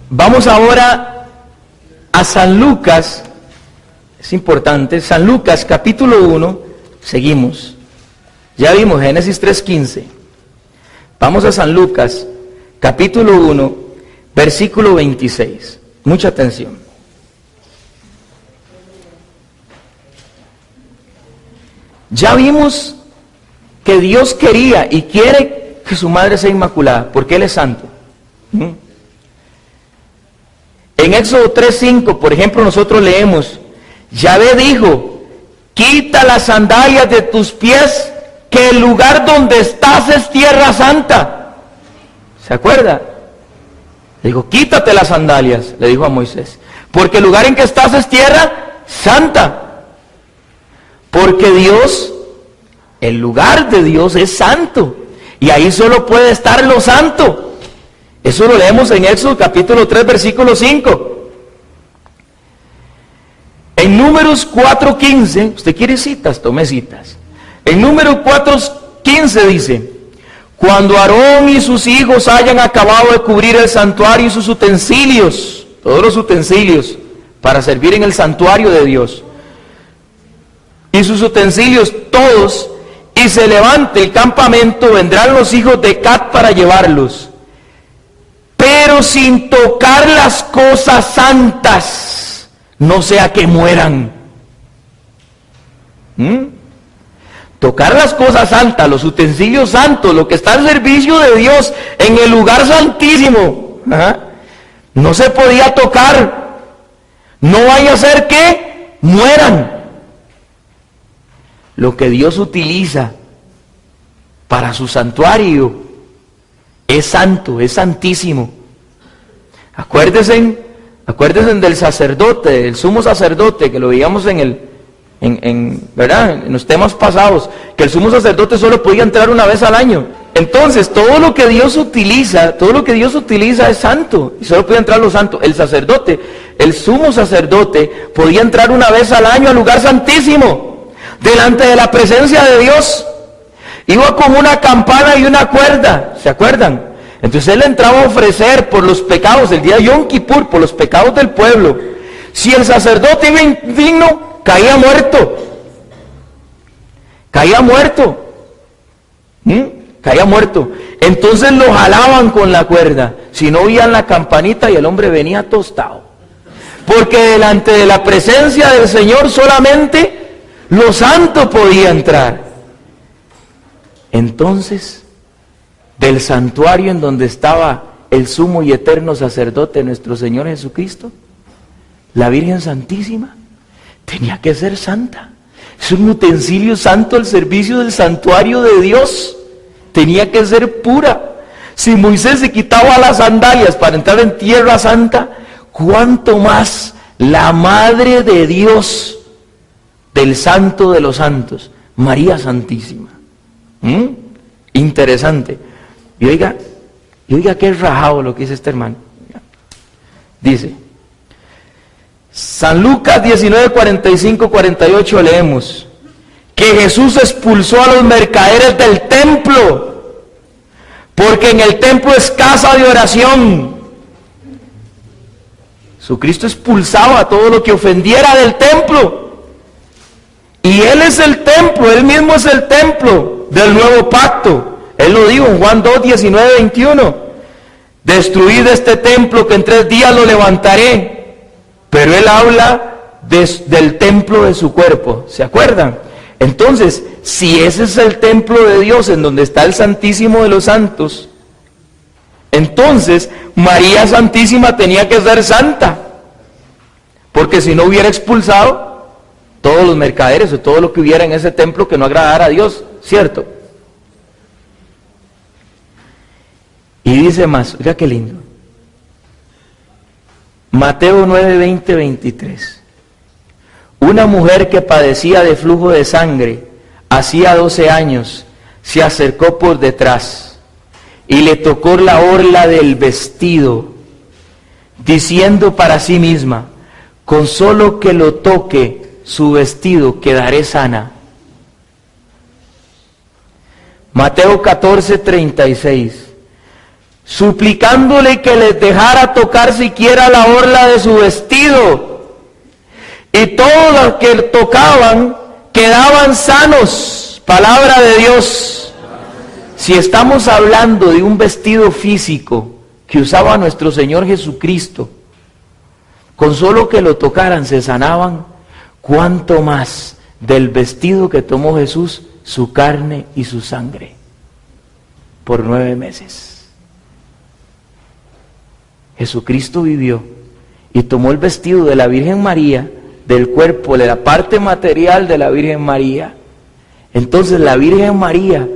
Vamos ahora a San Lucas, es importante, San Lucas capítulo 1, seguimos. Ya vimos Génesis 3:15. Vamos a San Lucas capítulo 1, versículo 26. Mucha atención. Ya vimos que Dios quería y quiere que su madre sea inmaculada, porque Él es santo. En Éxodo 3:5, por ejemplo, nosotros leemos, Yahvé dijo, quita las sandalias de tus pies, que el lugar donde estás es tierra santa. ¿Se acuerda? Le dijo, quítate las sandalias, le dijo a Moisés, porque el lugar en que estás es tierra santa. Porque Dios El lugar de Dios es santo. Y ahí solo puede estar lo santo. Eso lo leemos en Éxodo capítulo 3, versículo 5. En Números 4:15, usted quiere citas, tome citas. En Números 4:15 dice: cuando Aarón y sus hijos hayan acabado de cubrir el santuario y sus utensilios, todos los utensilios para servir en el santuario de Dios, y sus utensilios todos, y se levante el campamento, vendrán los hijos de Cat para llevarlos, pero sin tocar las cosas santas, no sea que mueran. Tocar las cosas santas, los utensilios santos, lo que está al servicio de Dios en el lugar santísimo, no se podía tocar. No vaya a ser que mueran. Lo que Dios utiliza para su santuario es santo, es santísimo. Acuérdense del sacerdote, del sumo sacerdote, que lo veíamos ¿verdad? En los temas pasados, que el sumo sacerdote solo podía entrar una vez al año. Entonces, todo lo que Dios utiliza es santo, y solo podía entrar lo santo. El sacerdote, el sumo sacerdote, podía entrar una vez al año al lugar santísimo, delante de la presencia de Dios. Iba con una campana y una cuerda, ¿se acuerdan? Entonces él entraba a ofrecer por los pecados, el día de Yom Kippur, por los pecados del pueblo. Si el sacerdote iba indigno, caía muerto. Caía muerto. Entonces lo jalaban con la cuerda. Si no oían la campanita, y el hombre venía tostado. Porque delante de la presencia del Señor solamente lo santo podía entrar. Entonces, del santuario en donde estaba el sumo y eterno sacerdote, nuestro Señor Jesucristo, la Virgen Santísima tenía que ser santa. Es un utensilio santo al servicio del santuario de Dios. Tenía que ser pura. Si Moisés se quitaba las sandalias para entrar en tierra santa, ¿cuánto más la Madre de Dios, del Santo de los Santos, María Santísima? Interesante. Y oiga qué rajado lo que dice este hermano. Dice, San Lucas 19, 45, 48 leemos que Jesús expulsó a los mercaderes del templo, porque en el templo es casa de oración. Jesucristo expulsaba a todo lo que ofendiera del templo. Y Él es el templo, Él mismo es el templo del nuevo pacto. Él lo dijo en Juan 2, 19, 21. Destruid este templo que en 3 días lo levantaré. Pero Él habla del templo de su cuerpo. ¿Se acuerdan? Entonces, si ese es el templo de Dios en donde está el Santísimo de los Santos, entonces María Santísima tenía que ser santa. Porque si no hubiera expulsado todos los mercaderes o todo lo que hubiera en ese templo que no agradara a Dios, ¿cierto? Y dice más, oiga qué lindo. Mateo 9, 20, 23. Una mujer que padecía de flujo de sangre hacía 12 años, se acercó por detrás y le tocó la orla del vestido, diciendo para sí misma, con solo que lo toque su vestido quedaré sana. Mateo 14, 36. Suplicándole que les dejara tocar siquiera la orla de su vestido. Y todos los que tocaban quedaban sanos. Palabra de Dios. Si estamos hablando de un vestido físico que usaba nuestro Señor Jesucristo, con solo que lo tocaran se sanaban, ¿cuánto más del vestido que tomó Jesús, su carne y su sangre, por 9 meses? Jesucristo vivió y tomó el vestido de la Virgen María, del cuerpo, de la parte material de la Virgen María. Entonces la Virgen María,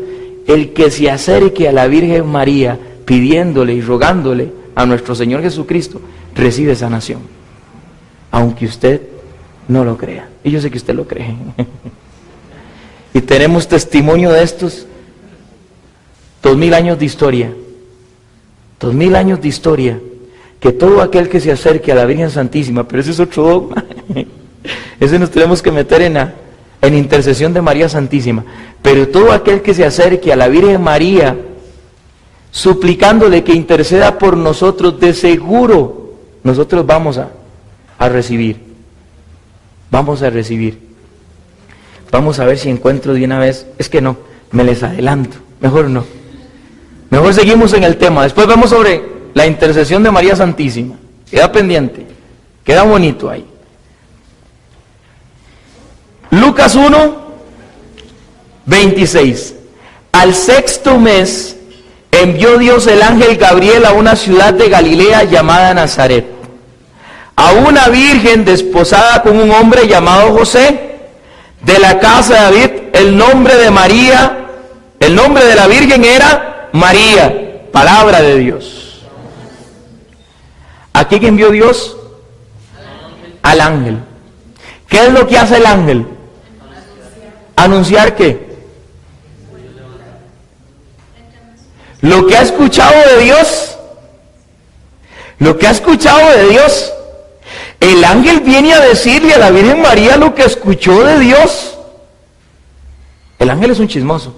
el que se acerque a la Virgen María pidiéndole y rogándole a nuestro Señor Jesucristo, recibe sanación, aunque usted no lo crea. Y yo sé que usted lo cree. Y tenemos testimonio de estos 2000 años de historia. 2000 años de historia. Que todo aquel que se acerque a la Virgen Santísima, pero ese es otro dogma. Ese nos tenemos que meter en intercesión de María Santísima. Pero todo aquel que se acerque a la Virgen María, suplicándole que interceda por nosotros, de seguro nosotros vamos a recibir. Vamos a recibir. Vamos a ver si encuentro de una vez. Es que no, me les adelanto. Mejor no. Mejor seguimos en el tema. Después vemos sobre la intercesión de María Santísima. Queda pendiente. Queda bonito ahí. Lucas 1, 26. Al sexto mes envió Dios el ángel Gabriel a una ciudad de Galilea llamada Nazaret, a una virgen desposada con un hombre llamado José, de la casa de David. El nombre de la virgen era María, palabra de Dios. ¿A quién envió Dios? Al ángel. ¿Qué es lo que hace el ángel? ¿Anunciar qué? Lo que ha escuchado de Dios. Lo que ha escuchado de Dios. El ángel viene a decirle a la Virgen María lo que escuchó de Dios. El ángel es un chismoso.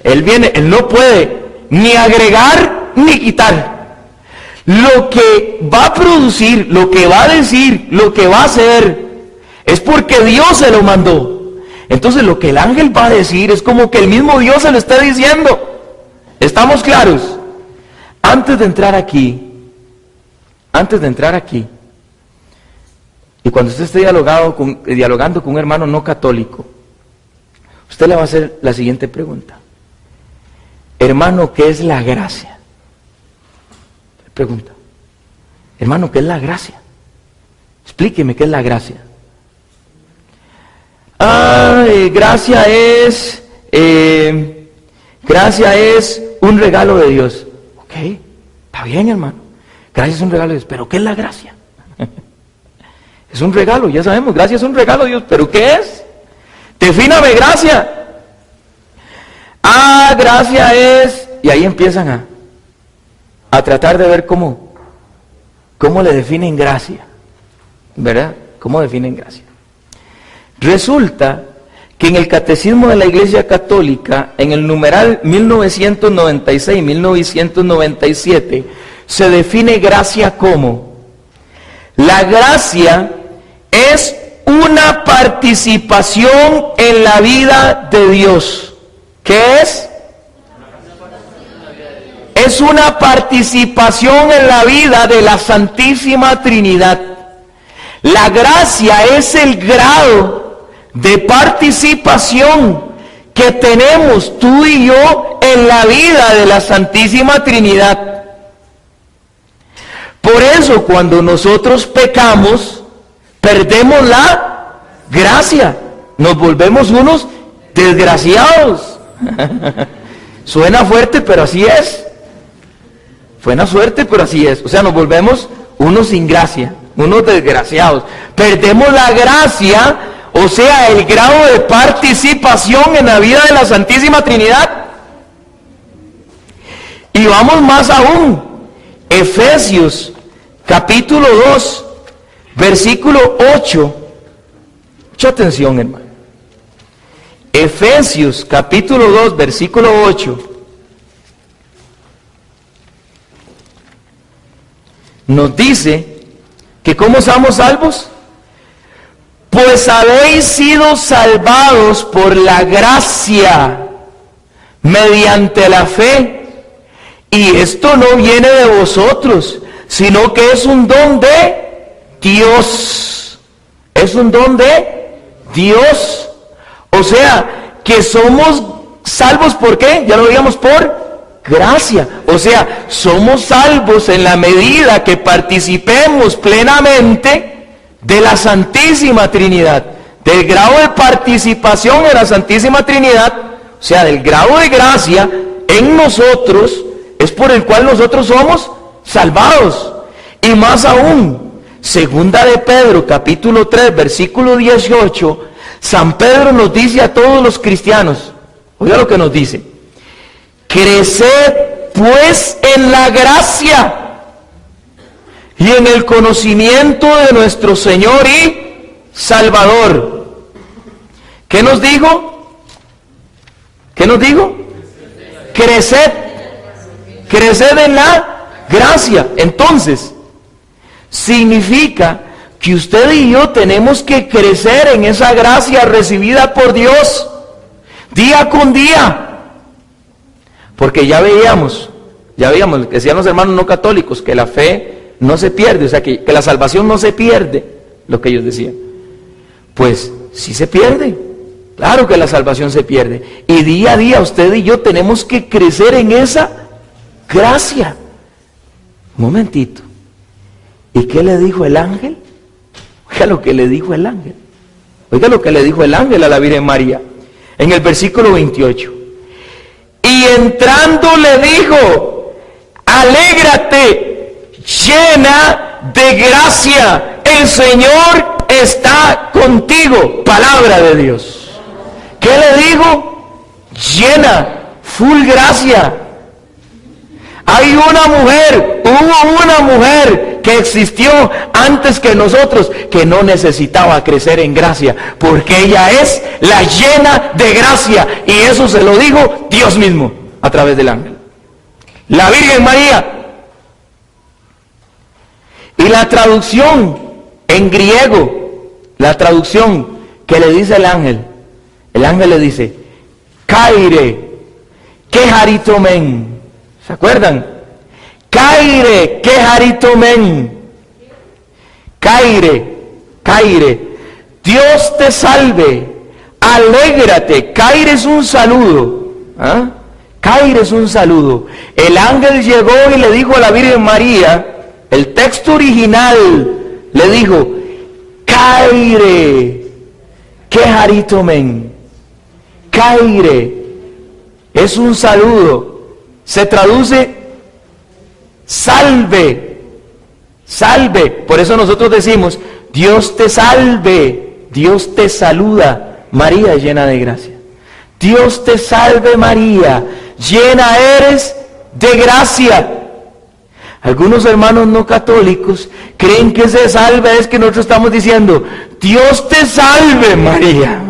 Él no puede ni agregar ni quitar. Lo que va a producir, lo que va a decir, lo que va a hacer, es porque Dios se lo mandó. Entonces lo que el ángel va a decir es como que el mismo Dios se lo está diciendo. ¿Estamos claros? Antes de entrar aquí, y cuando usted esté dialogando con un hermano no católico, usted le va a hacer la siguiente pregunta. Hermano, ¿qué es la gracia? Pregunta. Hermano, ¿qué es la gracia? Explíqueme qué es la gracia. Gracia es un regalo de Dios. Ok, está bien, hermano. Gracia es un regalo de Dios. ¿Pero qué es la gracia? Es un regalo, ya sabemos. Gracia es un regalo de Dios. ¿Pero qué es? Defíname gracia. Gracia es... Y ahí empiezan a tratar de ver cómo le definen gracia. ¿Verdad? ¿Cómo definen gracia? Resulta que en el Catecismo de la Iglesia Católica, en el numeral 1996-1997, se define gracia como: la gracia es una participación en la vida de Dios. ¿Qué es? Es una participación en la vida de la Santísima Trinidad. La gracia es el grado de participación que tenemos tú y yo en la vida de la Santísima Trinidad. Por eso cuando nosotros pecamos, perdemos la gracia, nos volvemos unos desgraciados. Suena fuerte, pero así es. Suena fuerte, pero así es. O sea, nos volvemos unos sin gracia, unos desgraciados. Perdemos la gracia, o sea, el grado de participación en la vida de la Santísima Trinidad. Y vamos más aún. Efesios capítulo 2, versículo 8. Mucha atención, hermano. Efesios capítulo 2, versículo 8. Nos dice que ¿cómo somos salvos? Pues habéis sido salvados por la gracia mediante la fe. Y esto no viene de vosotros, sino que es un don de Dios. Es un don de Dios. O sea, que somos salvos, ¿por qué? Ya lo veíamos, por gracia. O sea, somos salvos en la medida que participemos plenamente de la Santísima Trinidad, del grado de participación en la Santísima Trinidad, o sea, del grado de gracia en nosotros, es por el cual nosotros somos salvados. Y más aún, segunda de Pedro, capítulo 3, versículo 18, San Pedro nos dice a todos los cristianos, oiga lo que nos dice: creced pues en la gracia y en el conocimiento de nuestro Señor y Salvador. ¿Qué nos dijo? ¿Qué nos dijo? Creced. Creced en la gracia. Entonces, significa que usted y yo tenemos que crecer en esa gracia recibida por Dios, día con día. Porque ya veíamos, que decían los hermanos no católicos, que la fe no se pierde, o sea, que la salvación no se pierde, lo que ellos decían. Pues sí se pierde, claro que la salvación se pierde. Y día a día usted y yo tenemos que crecer en esa gracia. Un momentito. ¿Y qué le dijo el ángel? Oiga lo que le dijo el ángel. Oiga lo que le dijo el ángel a la Virgen María. En el versículo 28. Y entrando le dijo: alégrate, llena de gracia, el Señor está contigo. Palabra de Dios. ¿Qué le dijo? Llena, full gracia. Hay una mujer, hubo una mujer que existió antes que nosotros, que no necesitaba crecer en gracia, porque ella es la llena de gracia, y eso se lo dijo Dios mismo a través del ángel, la Virgen María. Y la traducción en griego, la traducción que le dice el ángel le dice: Kaire, keharitomen. ¿Se acuerdan? Kaire, keharitomen. Kaire, Dios te salve, alégrate. Kaire es un saludo. ¿Ah? Kaire es un saludo. El ángel llegó y le dijo a la Virgen María, el texto original le dijo: Kaire, keharitomen. Kaire es un saludo. Se traduce salve, salve. Por eso nosotros decimos: Dios te salve, Dios te saluda, María llena de gracia. Dios te salve María, llena eres de gracia. Algunos hermanos no católicos creen que ese salve es que nosotros estamos diciendo: Dios te salve María.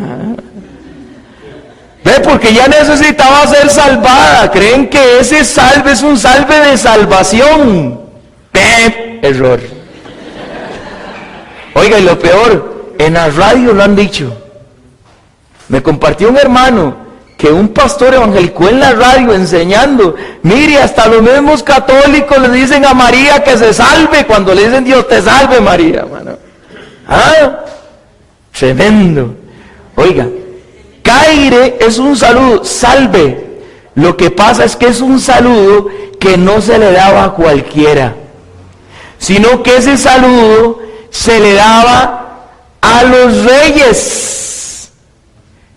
¿Ve? Porque ya necesitaba ser salvada. Creen que ese salve es un salve de salvación. ¡Ve! Error. Oiga, y lo peor, en la radio lo han dicho. Me compartió un hermano que un pastor evangélico en la radio enseñando: mire, hasta los mismos católicos le dicen a María que se salve cuando le dicen Dios te salve María, hermano. Ah, tremendo. Oiga, Kaire es un saludo, salve. Lo que pasa es que es un saludo que no se le daba a cualquiera, sino que ese saludo se le daba a los reyes.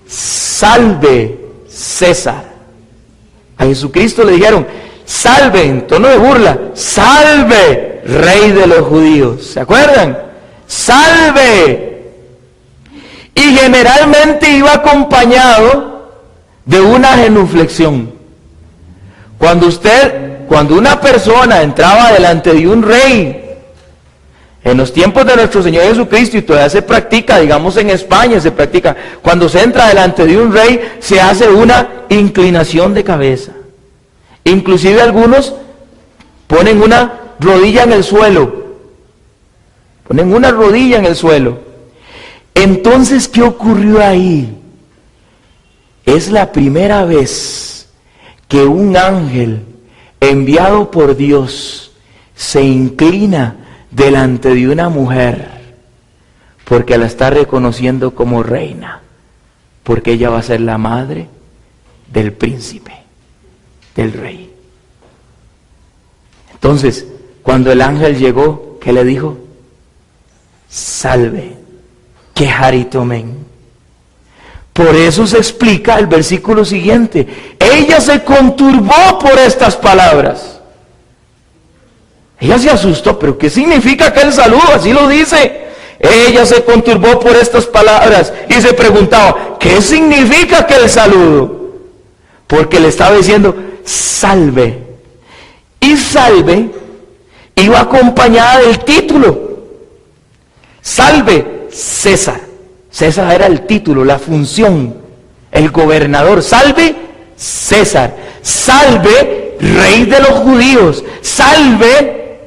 Salve César. A Jesucristo le dijeron: salve, en tono de burla, salve Rey de los judíos. ¿Se acuerdan? Salve. Y generalmente iba acompañado de una genuflexión. Cuando una persona entraba delante de un rey, en los tiempos de nuestro Señor Jesucristo, y todavía se practica, digamos en España se practica, cuando se entra delante de un rey, se hace una inclinación de cabeza. Inclusive algunos ponen una rodilla en el suelo. Ponen una rodilla en el suelo. Entonces, ¿qué ocurrió ahí? Es la primera vez que un ángel enviado por Dios se inclina delante de una mujer, porque la está reconociendo como reina, porque ella va a ser la madre del príncipe, del rey. Entonces, cuando el ángel llegó, ¿qué le dijo? Salve, keharitomen. Por eso se explica el versículo siguiente. Ella se conturbó por estas palabras. Ella se asustó, pero ¿qué significa aquel saludo? Así lo dice. Ella se conturbó por estas palabras y se preguntaba, ¿qué significa aquel saludo? Porque le estaba diciendo, salve. Y salve iba acompañada del título. Salve César. César era el título, la función, el gobernador. Salve César. Salve Rey de los judíos. Salve.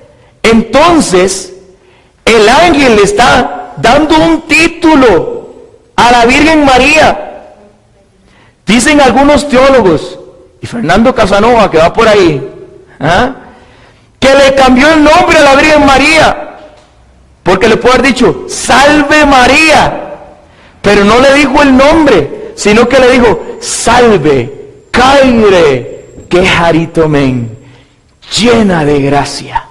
Entonces el ángel le está dando un título a la Virgen María. Dicen algunos teólogos, y Fernando Casanova, que va por ahí, que le cambió el nombre a la Virgen María, porque le puede haber dicho, salve María, pero no le dijo el nombre, sino que le dijo, salve, caire, que jaritomen, llena de gracia,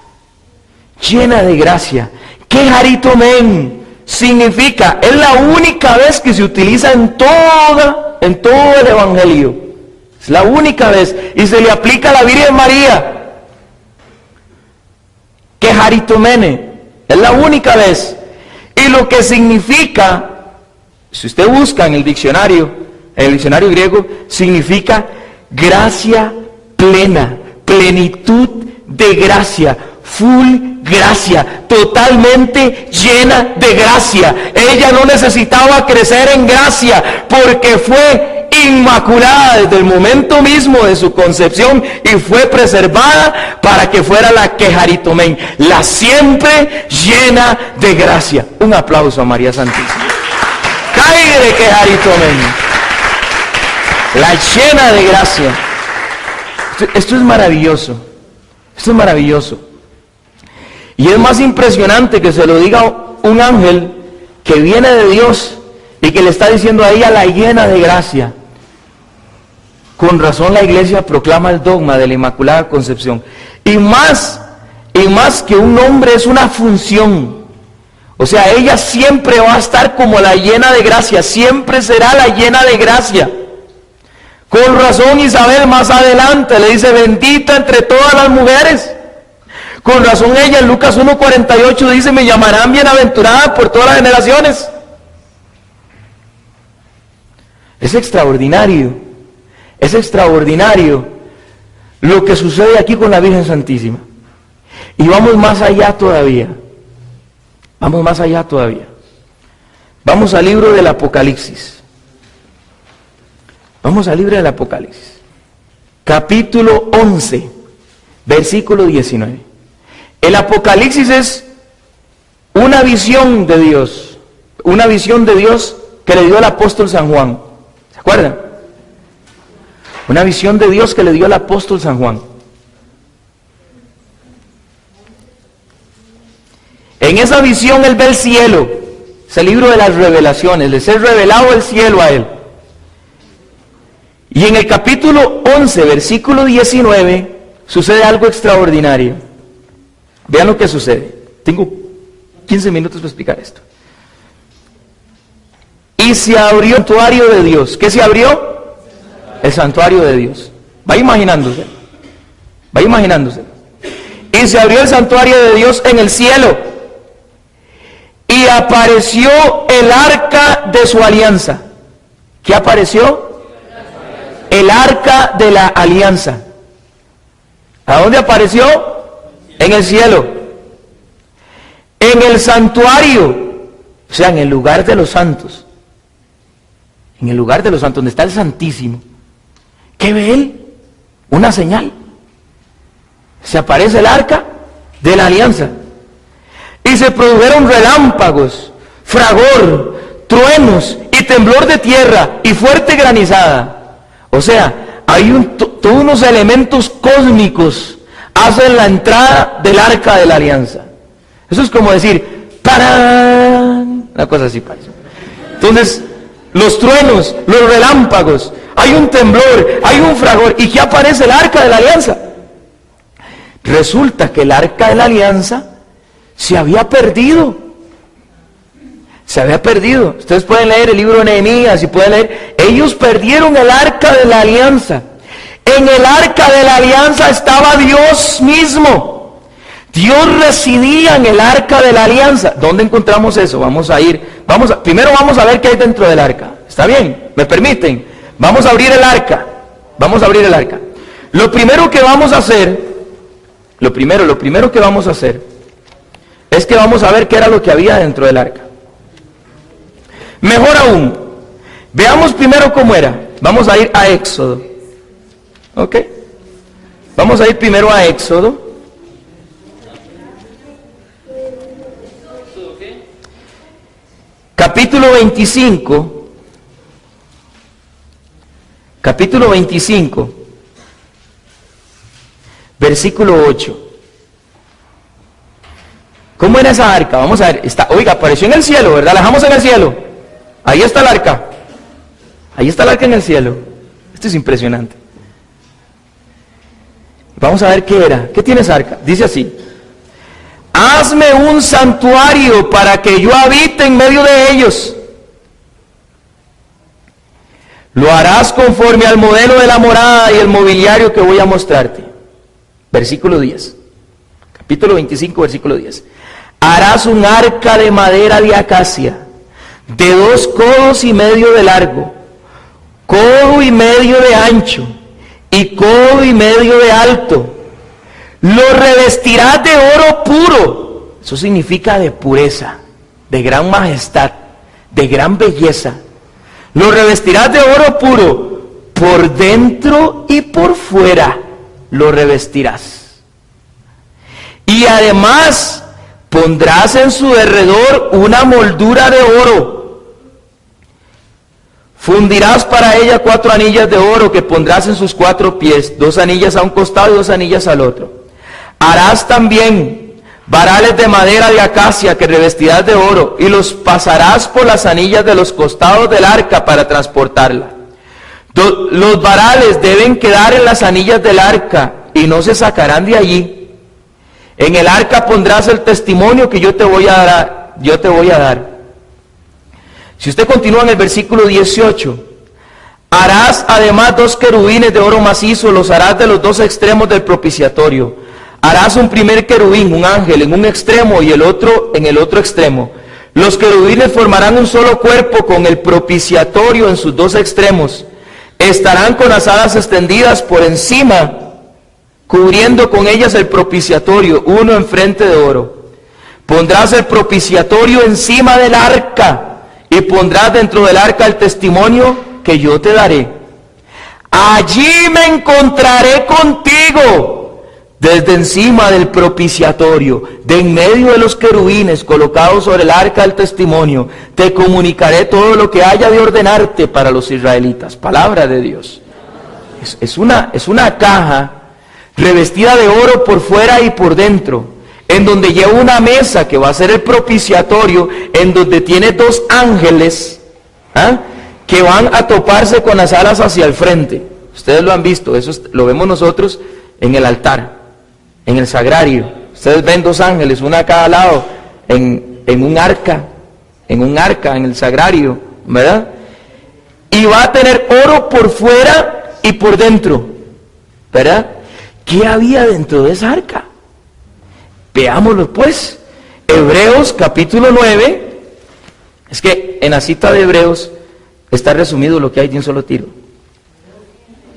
llena de gracia. Que jaritomen significa, es la única vez que se utiliza en todo el Evangelio. Es la única vez. Y se le aplica a la Virgen María. Que jaritomene. Es la única vez. Y lo que significa, si usted busca en el diccionario griego, significa gracia plena, plenitud de gracia, full gracia, totalmente llena de gracia. Ella no necesitaba crecer en gracia porque fue inmaculada desde el momento mismo de su concepción y fue preservada para que fuera la quejaritomen, la siempre llena de gracia. Un aplauso a María Santísima. Cae de quejaritomen, la llena de gracia. Esto es maravilloso. Esto es maravilloso. Y es más impresionante que se lo diga un ángel que viene de Dios y que le está diciendo a ella la llena de gracia. Con razón la iglesia proclama el dogma de la Inmaculada Concepción. Y más que un nombre es una función. O sea, ella siempre va a estar como la llena de gracia, siempre será la llena de gracia. Con razón Isabel más adelante le dice, bendita entre todas las mujeres. Con razón ella en Lucas 1:48 dice, me llamarán bienaventurada por todas las generaciones. Es extraordinario lo que sucede aquí con la Virgen Santísima. Y vamos más allá todavía. Vamos al libro del Apocalipsis. Capítulo 11, versículo 19. El Apocalipsis es una visión de Dios que le dio el apóstol San Juan. ¿Se acuerdan? Una visión de Dios que le dio el apóstol San Juan. En esa visión él ve el cielo, es el libro de las revelaciones, les es revelado el cielo a él. Y en el capítulo 11, versículo 19, sucede algo extraordinario. Vean lo que sucede. Tengo 15 minutos para explicar esto. Y se abrió el santuario de Dios. ¿Qué se abrió? El santuario de Dios. Va imaginándose. Y se abrió el santuario de Dios en el cielo. Y apareció el arca de su alianza. ¿Qué apareció? El arca de la alianza. ¿A dónde apareció? En el cielo. En el santuario, o sea, en el lugar de los santos. En el lugar de los santos, donde está el Santísimo. ¿Qué ve él? Una señal. Se aparece el arca de la alianza. Y se produjeron relámpagos, fragor, truenos y temblor de tierra y fuerte granizada. O sea, hay todos unos elementos cósmicos hacen la entrada del arca de la alianza. Eso es como decir, ¡tarán! Una cosa así parece. Entonces, los truenos, los relámpagos, hay un temblor, hay un fragor. ¿Y qué aparece? El arca de la alianza. Resulta que el arca de la alianza se había perdido. Ustedes pueden leer el libro de Nehemías y pueden leer. Ellos perdieron el arca de la alianza. En el arca de la alianza estaba Dios mismo. Dios residía en el arca de la alianza. ¿Dónde encontramos eso? Primero vamos a ver qué hay dentro del arca. ¿Está bien? ¿Me permiten? Vamos a abrir el arca. Lo primero que vamos a hacer es que vamos a ver qué era lo que había dentro del arca. Mejor aún, veamos primero cómo era. Vamos a ir a Éxodo. ¿Ok? Vamos a ir primero a Éxodo. Capítulo 25. Versículo 8. ¿Cómo era esa arca? Vamos a ver. Apareció en el cielo, ¿verdad? La dejamos en el cielo. Ahí está el arca. Ahí está el arca en el cielo. Esto es impresionante. Vamos a ver qué era. ¿Qué tiene esa arca? Dice así: hazme un santuario para que yo habite en medio de ellos. Lo harás conforme al modelo de la morada y el mobiliario que voy a mostrarte. Versículo 10. Capítulo 25, versículo 10. Harás un arca de madera de acacia, de 2 codos y medio de largo, codo y medio de ancho, y codo y medio de alto. Lo revestirás de oro puro. Eso significa de pureza, de gran majestad, de gran belleza. Lo revestirás de oro puro, por dentro y por fuera lo revestirás. Y además pondrás en su derredor una moldura de oro. Fundirás para ella 4 anillas de oro que pondrás en sus 4 pies, 2 anillas a un costado y 2 anillas al otro. Harás también varales de madera de acacia que revestirás de oro, y los pasarás por las anillas de los costados del arca para transportarla. Los varales deben quedar en las anillas del arca y no se sacarán de allí. En el arca pondrás el testimonio que yo te voy a dar. Si usted continúa en el versículo 18, harás además 2 querubines de oro macizo, los harás de los 2 extremos del propiciatorio. Harás un primer querubín, un ángel, en un extremo y el otro en el otro extremo. Los querubines formarán un solo cuerpo con el propiciatorio en sus 2 extremos. Estarán con las alas extendidas por encima, cubriendo con ellas el propiciatorio, uno enfrente de oro. Pondrás el propiciatorio encima del arca y pondrás dentro del arca el testimonio que yo te daré. Allí me encontraré contigo, desde encima del propiciatorio, de en medio de los querubines colocados sobre el arca del testimonio, te comunicaré todo lo que haya de ordenarte para los israelitas. Palabra de Dios. Es una caja revestida de oro por fuera y por dentro, en donde lleva una mesa que va a ser el propiciatorio, en donde tiene 2 ángeles que van a toparse con las alas hacia el frente. Ustedes lo han visto, eso lo vemos nosotros en el altar, en el sagrario. Ustedes ven 2 ángeles, una a cada lado, en un arca, en el sagrario, ¿verdad? Y va a tener oro por fuera y por dentro, ¿verdad? ¿Qué había dentro de esa arca? Veámoslo pues. Hebreos capítulo 9. Es que en la cita de Hebreos está resumido lo que hay de un solo tiro.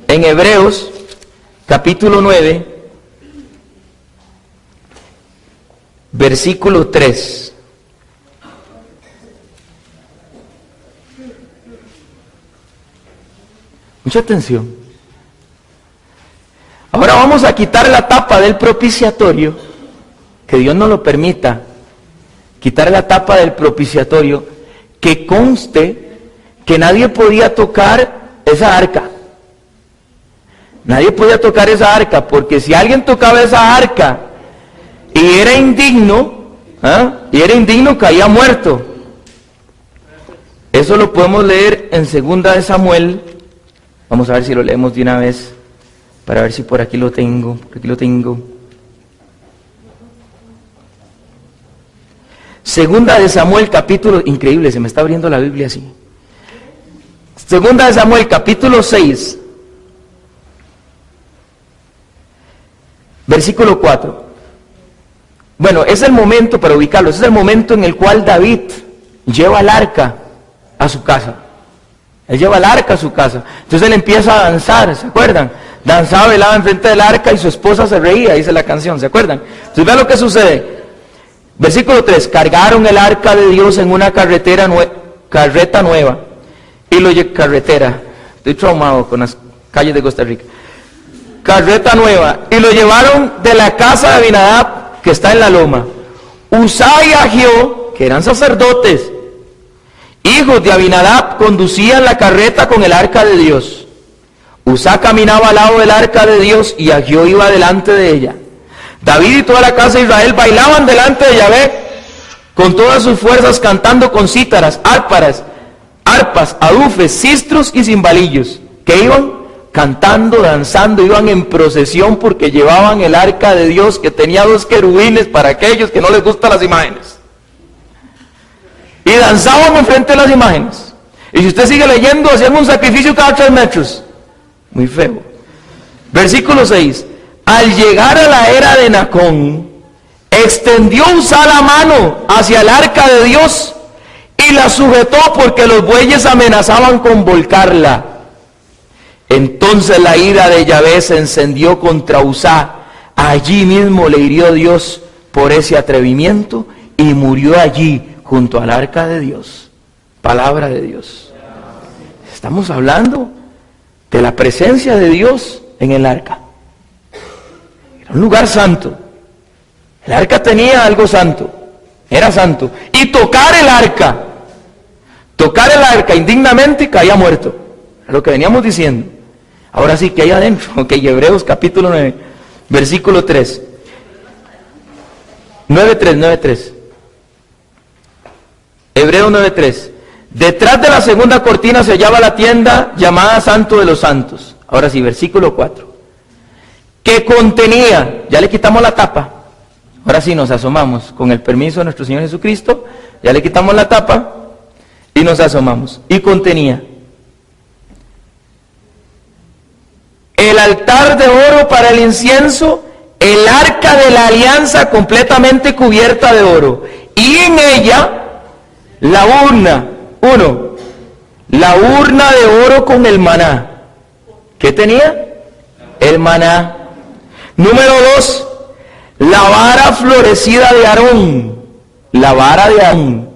En Hebreos capítulo 9, versículo 3. Mucha atención. Ahora vamos a quitar la tapa del propiciatorio, que Dios no lo permita, quitar la tapa del propiciatorio, que conste que nadie podía tocar esa arca. Nadie podía tocar esa arca, porque si alguien tocaba esa arca y era indigno, caía muerto. Eso lo podemos leer en 2 de Samuel. Vamos a ver si lo leemos de una vez, para ver si por aquí lo tengo. Segunda de Samuel, capítulo, increíble, se me está abriendo la Biblia así. Segunda de Samuel, capítulo 6, versículo 4. Bueno, es el momento, para ubicarlo, es el momento en el cual David lleva el arca a su casa. Él lleva el arca a su casa. Entonces él empieza a danzar, ¿se acuerdan? Danzaba, bailaba enfrente del arca y su esposa se reía, dice la canción, ¿se acuerdan? Entonces vean lo que sucede. Versículo 3, cargaron el arca de Dios en una carreta nueva. Carretera, estoy traumado con las calles de Costa Rica. Carreta nueva. Y lo llevaron de la casa de Abinadab, que está en la loma. Uzá y Agio, que eran sacerdotes, hijos de Abinadab, conducían la carreta con el arca de Dios. Uzá caminaba al lado del arca de Dios y Agio iba delante de ella. David y toda la casa de Israel bailaban delante de Yahvé con todas sus fuerzas, cantando con cítaras, arpas, adufes, sistros y cimbalillos. ¿Qué iban? Cantando, danzando, iban en procesión porque llevaban el arca de Dios, que tenía 2 querubines para aquellos que no les gustan las imágenes. Y danzaban enfrente de las imágenes. Y si usted sigue leyendo, hacían un sacrificio cada 3 metros. Muy feo. Versículo 6. Al llegar a la era de Nacón, extendió Uzá la mano hacia el arca de Dios y la sujetó porque los bueyes amenazaban con volcarla. Entonces la ira de Yahvé se encendió contra Uzá. Allí mismo le hirió Dios por ese atrevimiento y murió allí junto al arca de Dios. Palabra de Dios. Estamos hablando de la presencia de Dios en el arca. Era un lugar santo. El arca tenía algo santo. Era santo. Y tocar el arca indignamente, caía muerto. Es lo que veníamos diciendo. Ahora sí, que hay adentro. Ok, Hebreos capítulo 9, versículo 3. 9.3. Hebreos 9.3. Detrás de la segunda cortina se hallaba la tienda llamada Santo de los Santos. Ahora sí, versículo 4. Que contenía, ya le quitamos la tapa. Ahora sí nos asomamos, con el permiso de nuestro Señor Jesucristo, ya le quitamos la tapa y nos asomamos. Y contenía el altar de oro para el incienso, el arca de la alianza completamente cubierta de oro, y en ella la urna. La urna de oro con el maná. ¿Qué tenía? El maná. Número 2, la vara florecida de Aarón. La vara de Aarón.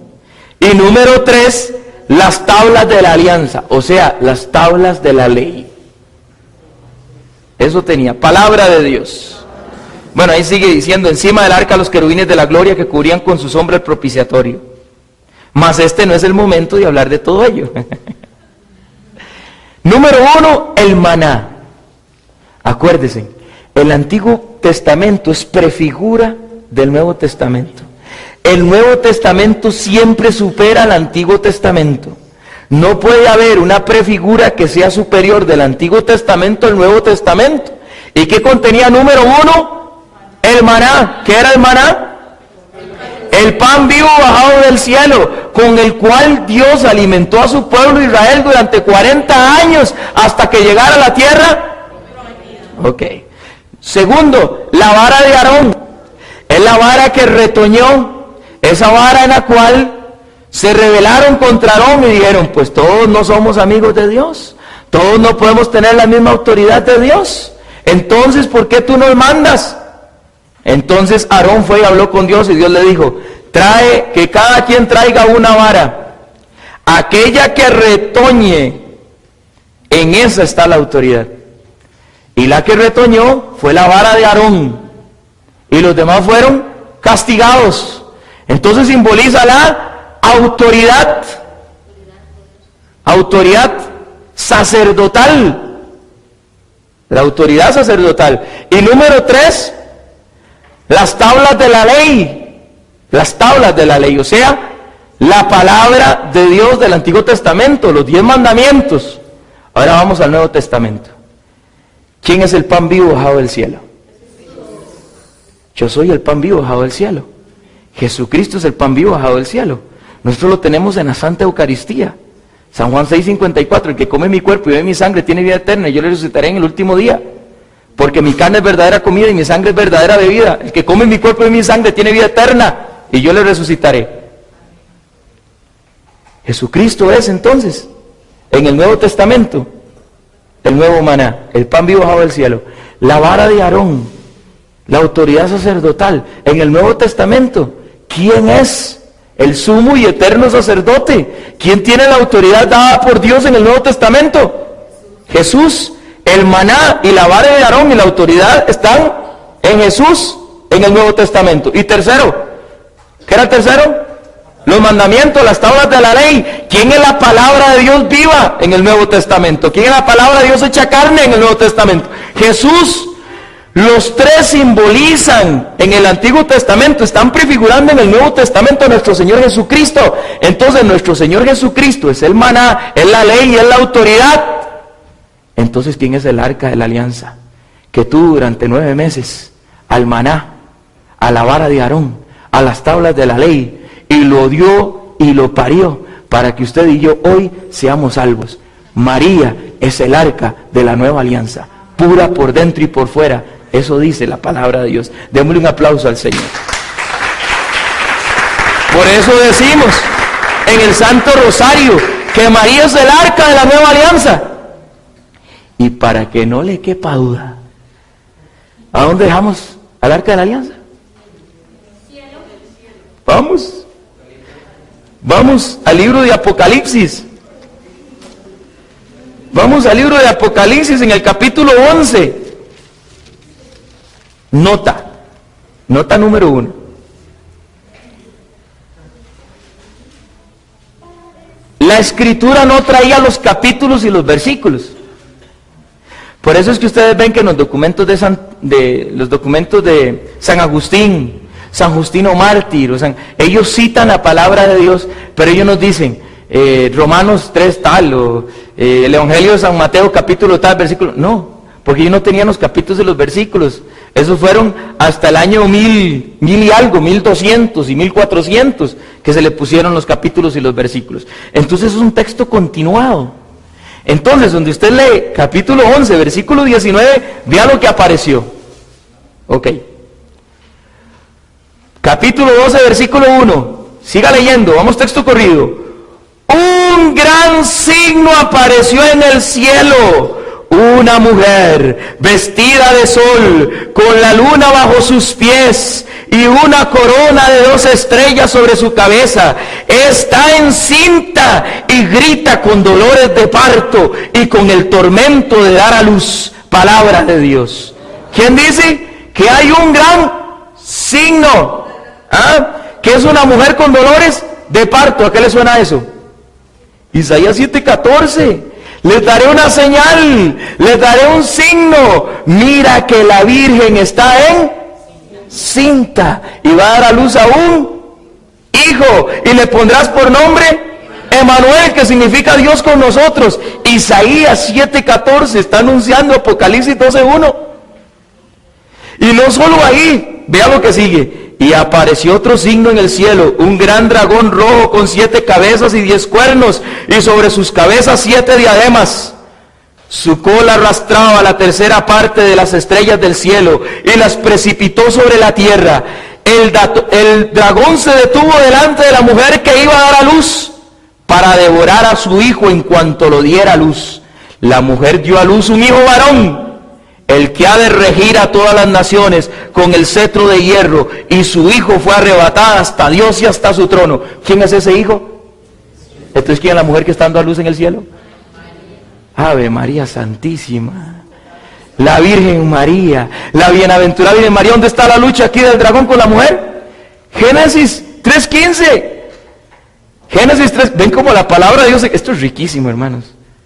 Y número 3, las tablas de la alianza, o sea, las tablas de la ley. Eso tenía, palabra de Dios. Bueno, ahí sigue diciendo, encima del arca los querubines de la gloria que cubrían con su sombra el propiciatorio. Mas este no es el momento de hablar de todo ello. Número 1, el maná. Acuérdese, el Antiguo Testamento es prefigura del Nuevo Testamento. El Nuevo Testamento siempre supera al Antiguo Testamento. No puede haber una prefigura que sea superior del Antiguo Testamento al Nuevo Testamento. ¿Y qué contenía número 1? El maná. ¿Qué era el maná? El pan vivo bajado del cielo, con el cual Dios alimentó a su pueblo Israel durante 40 años hasta que llegara a la tierra. Ok. Segundo, la vara de Aarón. Es la vara que retoñó. Esa vara en la cual se rebelaron contra Aarón y dijeron, pues todos no somos amigos de Dios. Todos no podemos tener la misma autoridad de Dios. Entonces, ¿por qué tú nos mandas? Entonces Aarón fue y habló con Dios y Dios le dijo, que cada quien traiga una vara, aquella que retoñe, en esa está la autoridad. Y la que retoñó fue la vara de Aarón, y los demás fueron castigados. Entonces simboliza la autoridad sacerdotal, la autoridad sacerdotal. Y número 3, las tablas de la ley. Las tablas de la ley, o sea, la palabra de Dios del Antiguo Testamento, los 10 mandamientos. Ahora vamos al Nuevo Testamento. ¿Quién es el pan vivo bajado del cielo? Yo soy el pan vivo bajado del cielo. Jesucristo es el pan vivo bajado del cielo. Nosotros lo tenemos en la Santa Eucaristía. San Juan 6:54, el que come mi cuerpo y bebe mi sangre tiene vida eterna y yo le resucitaré en el último día. Porque mi carne es verdadera comida y mi sangre es verdadera bebida. El que come mi cuerpo y mi sangre tiene vida eterna, y yo le resucitaré. Jesucristo es entonces, en el Nuevo Testamento, el nuevo maná, el pan vivo bajado del cielo, la vara de Aarón, la autoridad sacerdotal. En el Nuevo Testamento, ¿quién es el sumo y eterno sacerdote? ¿Quién tiene la autoridad dada por Dios en el Nuevo Testamento? Jesús. El maná y la vara de Aarón y la autoridad están en Jesús, en el Nuevo Testamento. Y tercero, ¿qué era el tercero? Los mandamientos, las tablas de la ley. ¿Quién es la palabra de Dios viva en el Nuevo Testamento? ¿Quién es la palabra de Dios hecha carne en el Nuevo Testamento? Jesús. Los tres simbolizan en el Antiguo Testamento, están prefigurando en el Nuevo Testamento a nuestro Señor Jesucristo. Entonces nuestro Señor Jesucristo es el maná, es la ley y es la autoridad. Entonces, ¿quién es el arca de la alianza? Que tuvo durante 9 meses al maná, a la vara de Aarón, a las tablas de la ley, y lo dio y lo parió para que usted y yo hoy seamos salvos. María es el arca de la nueva alianza, pura por dentro y por fuera. Eso dice la palabra de Dios. Démosle un aplauso al Señor. Por eso decimos en el Santo Rosario que María es el arca de la nueva alianza. Y para que no le quepa duda, ¿a dónde dejamos al arca de la alianza? Vamos al libro de Apocalipsis. Vamos al libro de Apocalipsis en el capítulo 11. Nota número 1. La escritura no traía los capítulos y los versículos. Por eso es que ustedes ven que en los documentos de San Agustín, San Justino Mártir, ellos citan la palabra de Dios, pero ellos nos dicen Romanos 3 tal, o el Evangelio de San Mateo capítulo tal, versículo. No, porque ellos no tenían los capítulos y los versículos. Esos fueron hasta el año 1000 y algo, 1200 y 1400, que se le pusieron los capítulos y los versículos. Entonces es un texto continuado. Entonces, donde usted lee capítulo 11, versículo 19, vea lo que apareció. Ok. Capítulo 12, versículo 1. Siga leyendo, vamos texto corrido. Un gran signo apareció en el cielo. Una mujer vestida de sol, con la luna bajo sus pies y una corona de 2 estrellas sobre su cabeza. Está encinta y grita con dolores de parto y con el tormento de dar a luz. Palabra de Dios. ¿Quién dice? Que hay un gran signo. ¿Qué es una mujer con dolores de parto? ¿A qué le suena eso? Isaías 7:14. Les daré una señal, les daré un signo. Mira que la Virgen está encinta y va a dar a luz a un hijo y le pondrás por nombre Emmanuel, que significa Dios con nosotros. Isaías 7:14 está anunciando Apocalipsis 12:1. Y no solo ahí, vea lo que sigue. Y apareció otro signo en el cielo, un gran dragón rojo con 7 cabezas y 10 cuernos, y sobre sus cabezas 7 diademas. Su cola arrastraba la 1/3 parte de las estrellas del cielo, y las precipitó sobre la tierra. El dragón se detuvo delante de la mujer que iba a dar a luz, para devorar a su hijo en cuanto lo diera a luz. La mujer dio a luz un hijo varón, el que ha de regir a todas las naciones con el cetro de hierro, y su hijo fue arrebatado hasta Dios y hasta su trono. ¿Quién es ese hijo? Entonces, ¿quién es la mujer que está dando a luz en el cielo? Ave María Santísima, la Virgen María, la bienaventurada Virgen María. ¿Dónde está la lucha aquí del dragón con la mujer? Génesis 3:15. Génesis 3, ven como la palabra de Dios, esto es riquísimo, hermanos,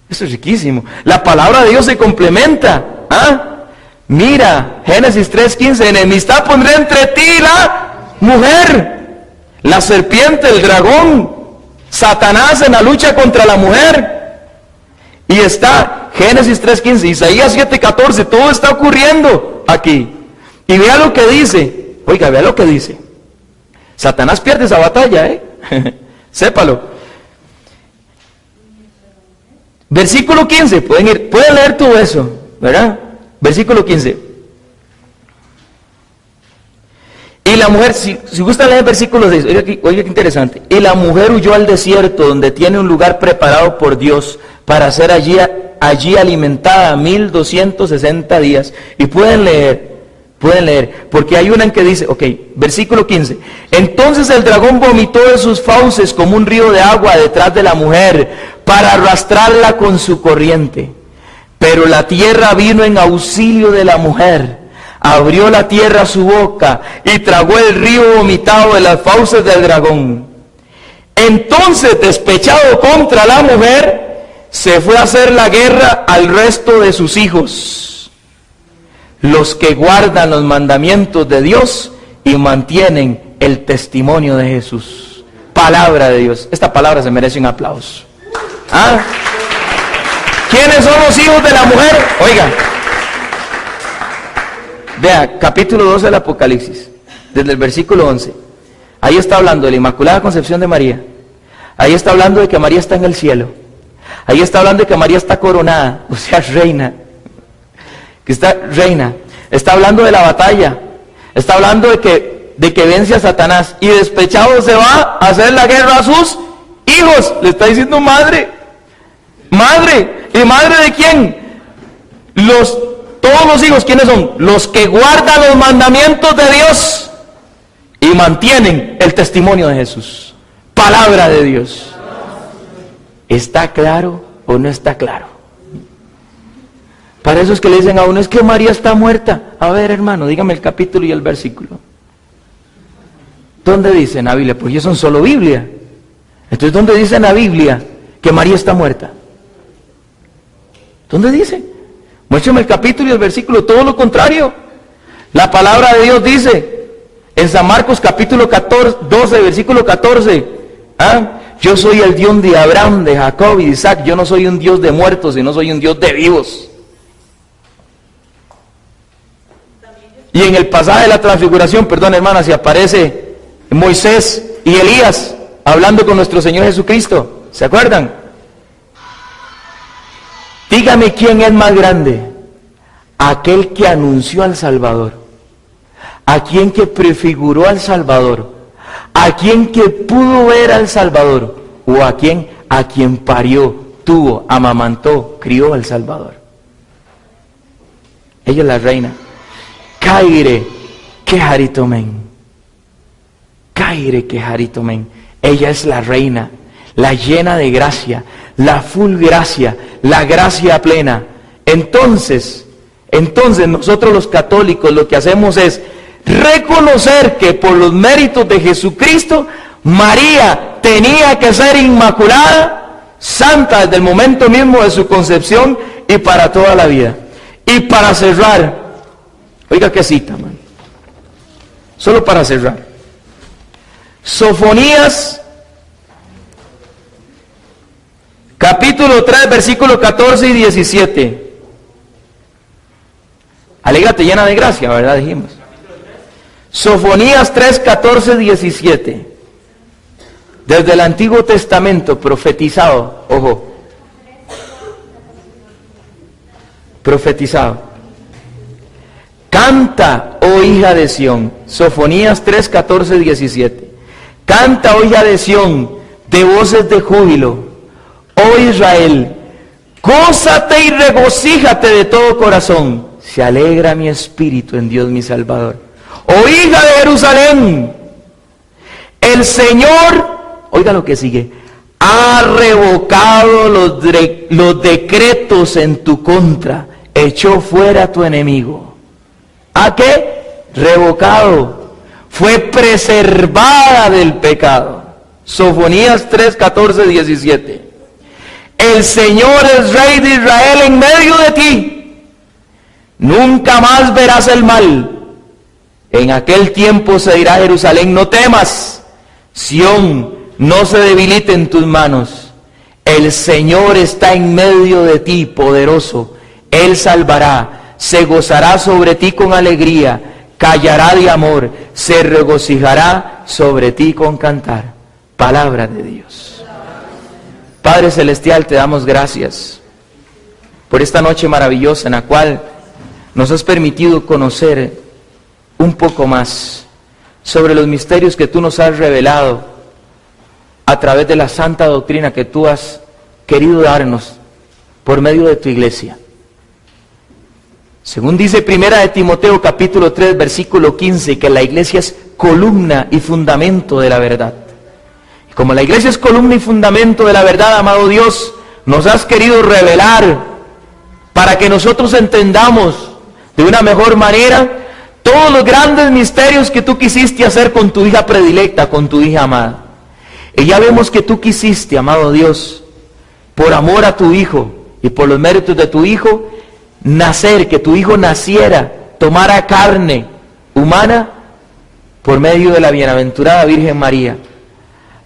esto es riquísimo. La palabra de Dios se complementa. Mira, Génesis 3:15, enemistad pondré entre ti y la mujer, la serpiente, el dragón, Satanás en la lucha contra la mujer. Y está Génesis 3:15, Isaías 7:14, todo está ocurriendo aquí. Y vea lo que dice, oiga, vea lo que dice. Satanás pierde esa batalla, sépalo. Versículo 15, pueden leer todo eso, ¿verdad? Versículo 15. Y la mujer, si gusta leer el versículo 6, oiga qué interesante. Y la mujer huyó al desierto, donde tiene un lugar preparado por Dios para ser allí alimentada 1260 días. Y pueden leer, porque hay una en que dice, versículo 15. Entonces el dragón vomitó de sus fauces como un río de agua detrás de la mujer, para arrastrarla con su corriente. Pero la tierra vino en auxilio de la mujer. Abrió la tierra su boca y tragó el río vomitado de las fauces del dragón. Entonces, despechado contra la mujer, se fue a hacer la guerra al resto de sus hijos, los que guardan los mandamientos de Dios y mantienen el testimonio de Jesús. Palabra de Dios. Esta palabra se merece un aplauso. ¿Ah? ¿Quiénes son los hijos de la mujer? Oiga, vea, capítulo 12 del Apocalipsis, desde el versículo 11. Ahí está hablando de la Inmaculada Concepción de María. Ahí está hablando de que María está en el cielo. Ahí está hablando de que María está coronada, o sea, reina. Que está reina. Está hablando de la batalla. Está hablando de que vence a Satanás. Y despechado se va a hacer la guerra a sus hijos. Le está diciendo madre. Madre. ¿Y madre de quién? Todos los hijos, ¿quiénes son? Los que guardan los mandamientos de Dios y mantienen el testimonio de Jesús. Palabra de Dios. ¿Está claro o no está claro? Para esos que le dicen a uno, es que María está muerta. A ver, hermano, dígame el capítulo y el versículo. ¿Dónde dice en la Biblia? Pues ellos son solo Biblia. Entonces, ¿dónde dice en la Biblia que María está muerta? ¿Dónde dice? Muéstrame el capítulo y el versículo. Todo lo contrario. La palabra de Dios dice en San Marcos capítulo 12, versículo 14. Yo soy el Dios de Abraham, de Jacob y de Isaac. Yo no soy un Dios de muertos, sino soy un Dios de vivos. Y en el pasaje de la transfiguración, perdón hermana, si aparece Moisés y Elías hablando con nuestro Señor Jesucristo. ¿Se acuerdan? Dígame quién es más grande. Aquel que anunció al Salvador, aquel que prefiguró al Salvador, aquel que pudo ver al Salvador, o a quien parió, tuvo, amamantó, crió al Salvador. Ella es la reina. Caire que haritomen. Caire que haritomen. Ella es la reina, la llena de gracia, la full gracia, la gracia plena. Entonces nosotros los católicos lo que hacemos es reconocer que por los méritos de Jesucristo, María tenía que ser inmaculada, santa desde el momento mismo de su concepción y para toda la vida. Y para cerrar, oiga qué cita, man. Solo para cerrar. Sofonías, capítulo 3, versículos 14 y 17. Alégrate llena de gracia, ¿verdad? Dijimos. Sofonías 3, 14, 17. Desde el Antiguo Testamento, profetizado, ojo. Profetizado. Canta, oh hija de Sión. Sofonías 3, 14, 17. Canta, oh hija de Sión, de voces de júbilo. Oh Israel, gózate y regocíjate de todo corazón. Se alegra mi espíritu en Dios mi Salvador. Oh hija de Jerusalén, el Señor, oiga lo que sigue, ha revocado los decretos en tu contra, echó fuera a tu enemigo. ¿A qué? Revocado. Fue preservada del pecado. Sofonías 3, 14, 17. El Señor es Rey de Israel en medio de ti. Nunca más verás el mal. En aquel tiempo se dirá a Jerusalén, no temas. Sión, no se debilite en tus manos. El Señor está en medio de ti, poderoso. Él salvará, se gozará sobre ti con alegría, callará de amor, se regocijará sobre ti con cantar. Palabra de Dios. Padre Celestial, te damos gracias por esta noche maravillosa en la cual nos has permitido conocer un poco más sobre los misterios que tú nos has revelado a través de la santa doctrina que tú has querido darnos por medio de tu iglesia. Según dice Primera de Timoteo capítulo 3 versículo 15, que la iglesia es columna y fundamento de la verdad. Y como la iglesia es columna y fundamento de la verdad, amado Dios, nos has querido revelar para que nosotros entendamos de una mejor manera todos los grandes misterios que tú quisiste hacer con tu hija predilecta, con tu hija amada. Y ya vemos que tú quisiste, amado Dios, por amor a tu hijo y por los méritos de tu hijo, nacer, que tu hijo naciera, tomara carne humana por medio de la bienaventurada Virgen María,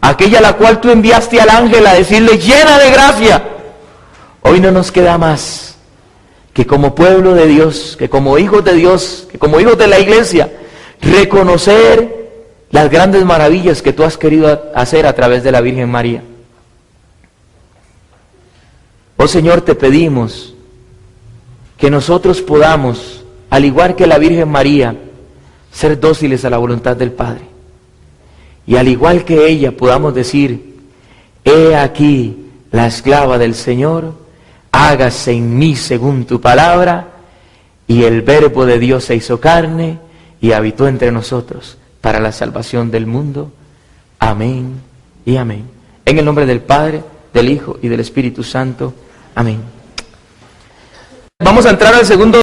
aquella a la cual tú enviaste al ángel a decirle llena de gracia. Hoy no nos queda más que como pueblo de Dios, que como hijos de Dios, que como hijos de la iglesia, reconocer las grandes maravillas que tú has querido hacer a través de la Virgen María. Oh Señor, te pedimos que nosotros podamos, al igual que la Virgen María, ser dóciles a la voluntad del Padre. Y al igual que ella podamos decir, he aquí la esclava del Señor, hágase en mí según tu palabra. Y el Verbo de Dios se hizo carne y habitó entre nosotros para la salvación del mundo. Amén y amén. En el nombre del Padre, del Hijo y del Espíritu Santo. Amén. Vamos a entrar al segundo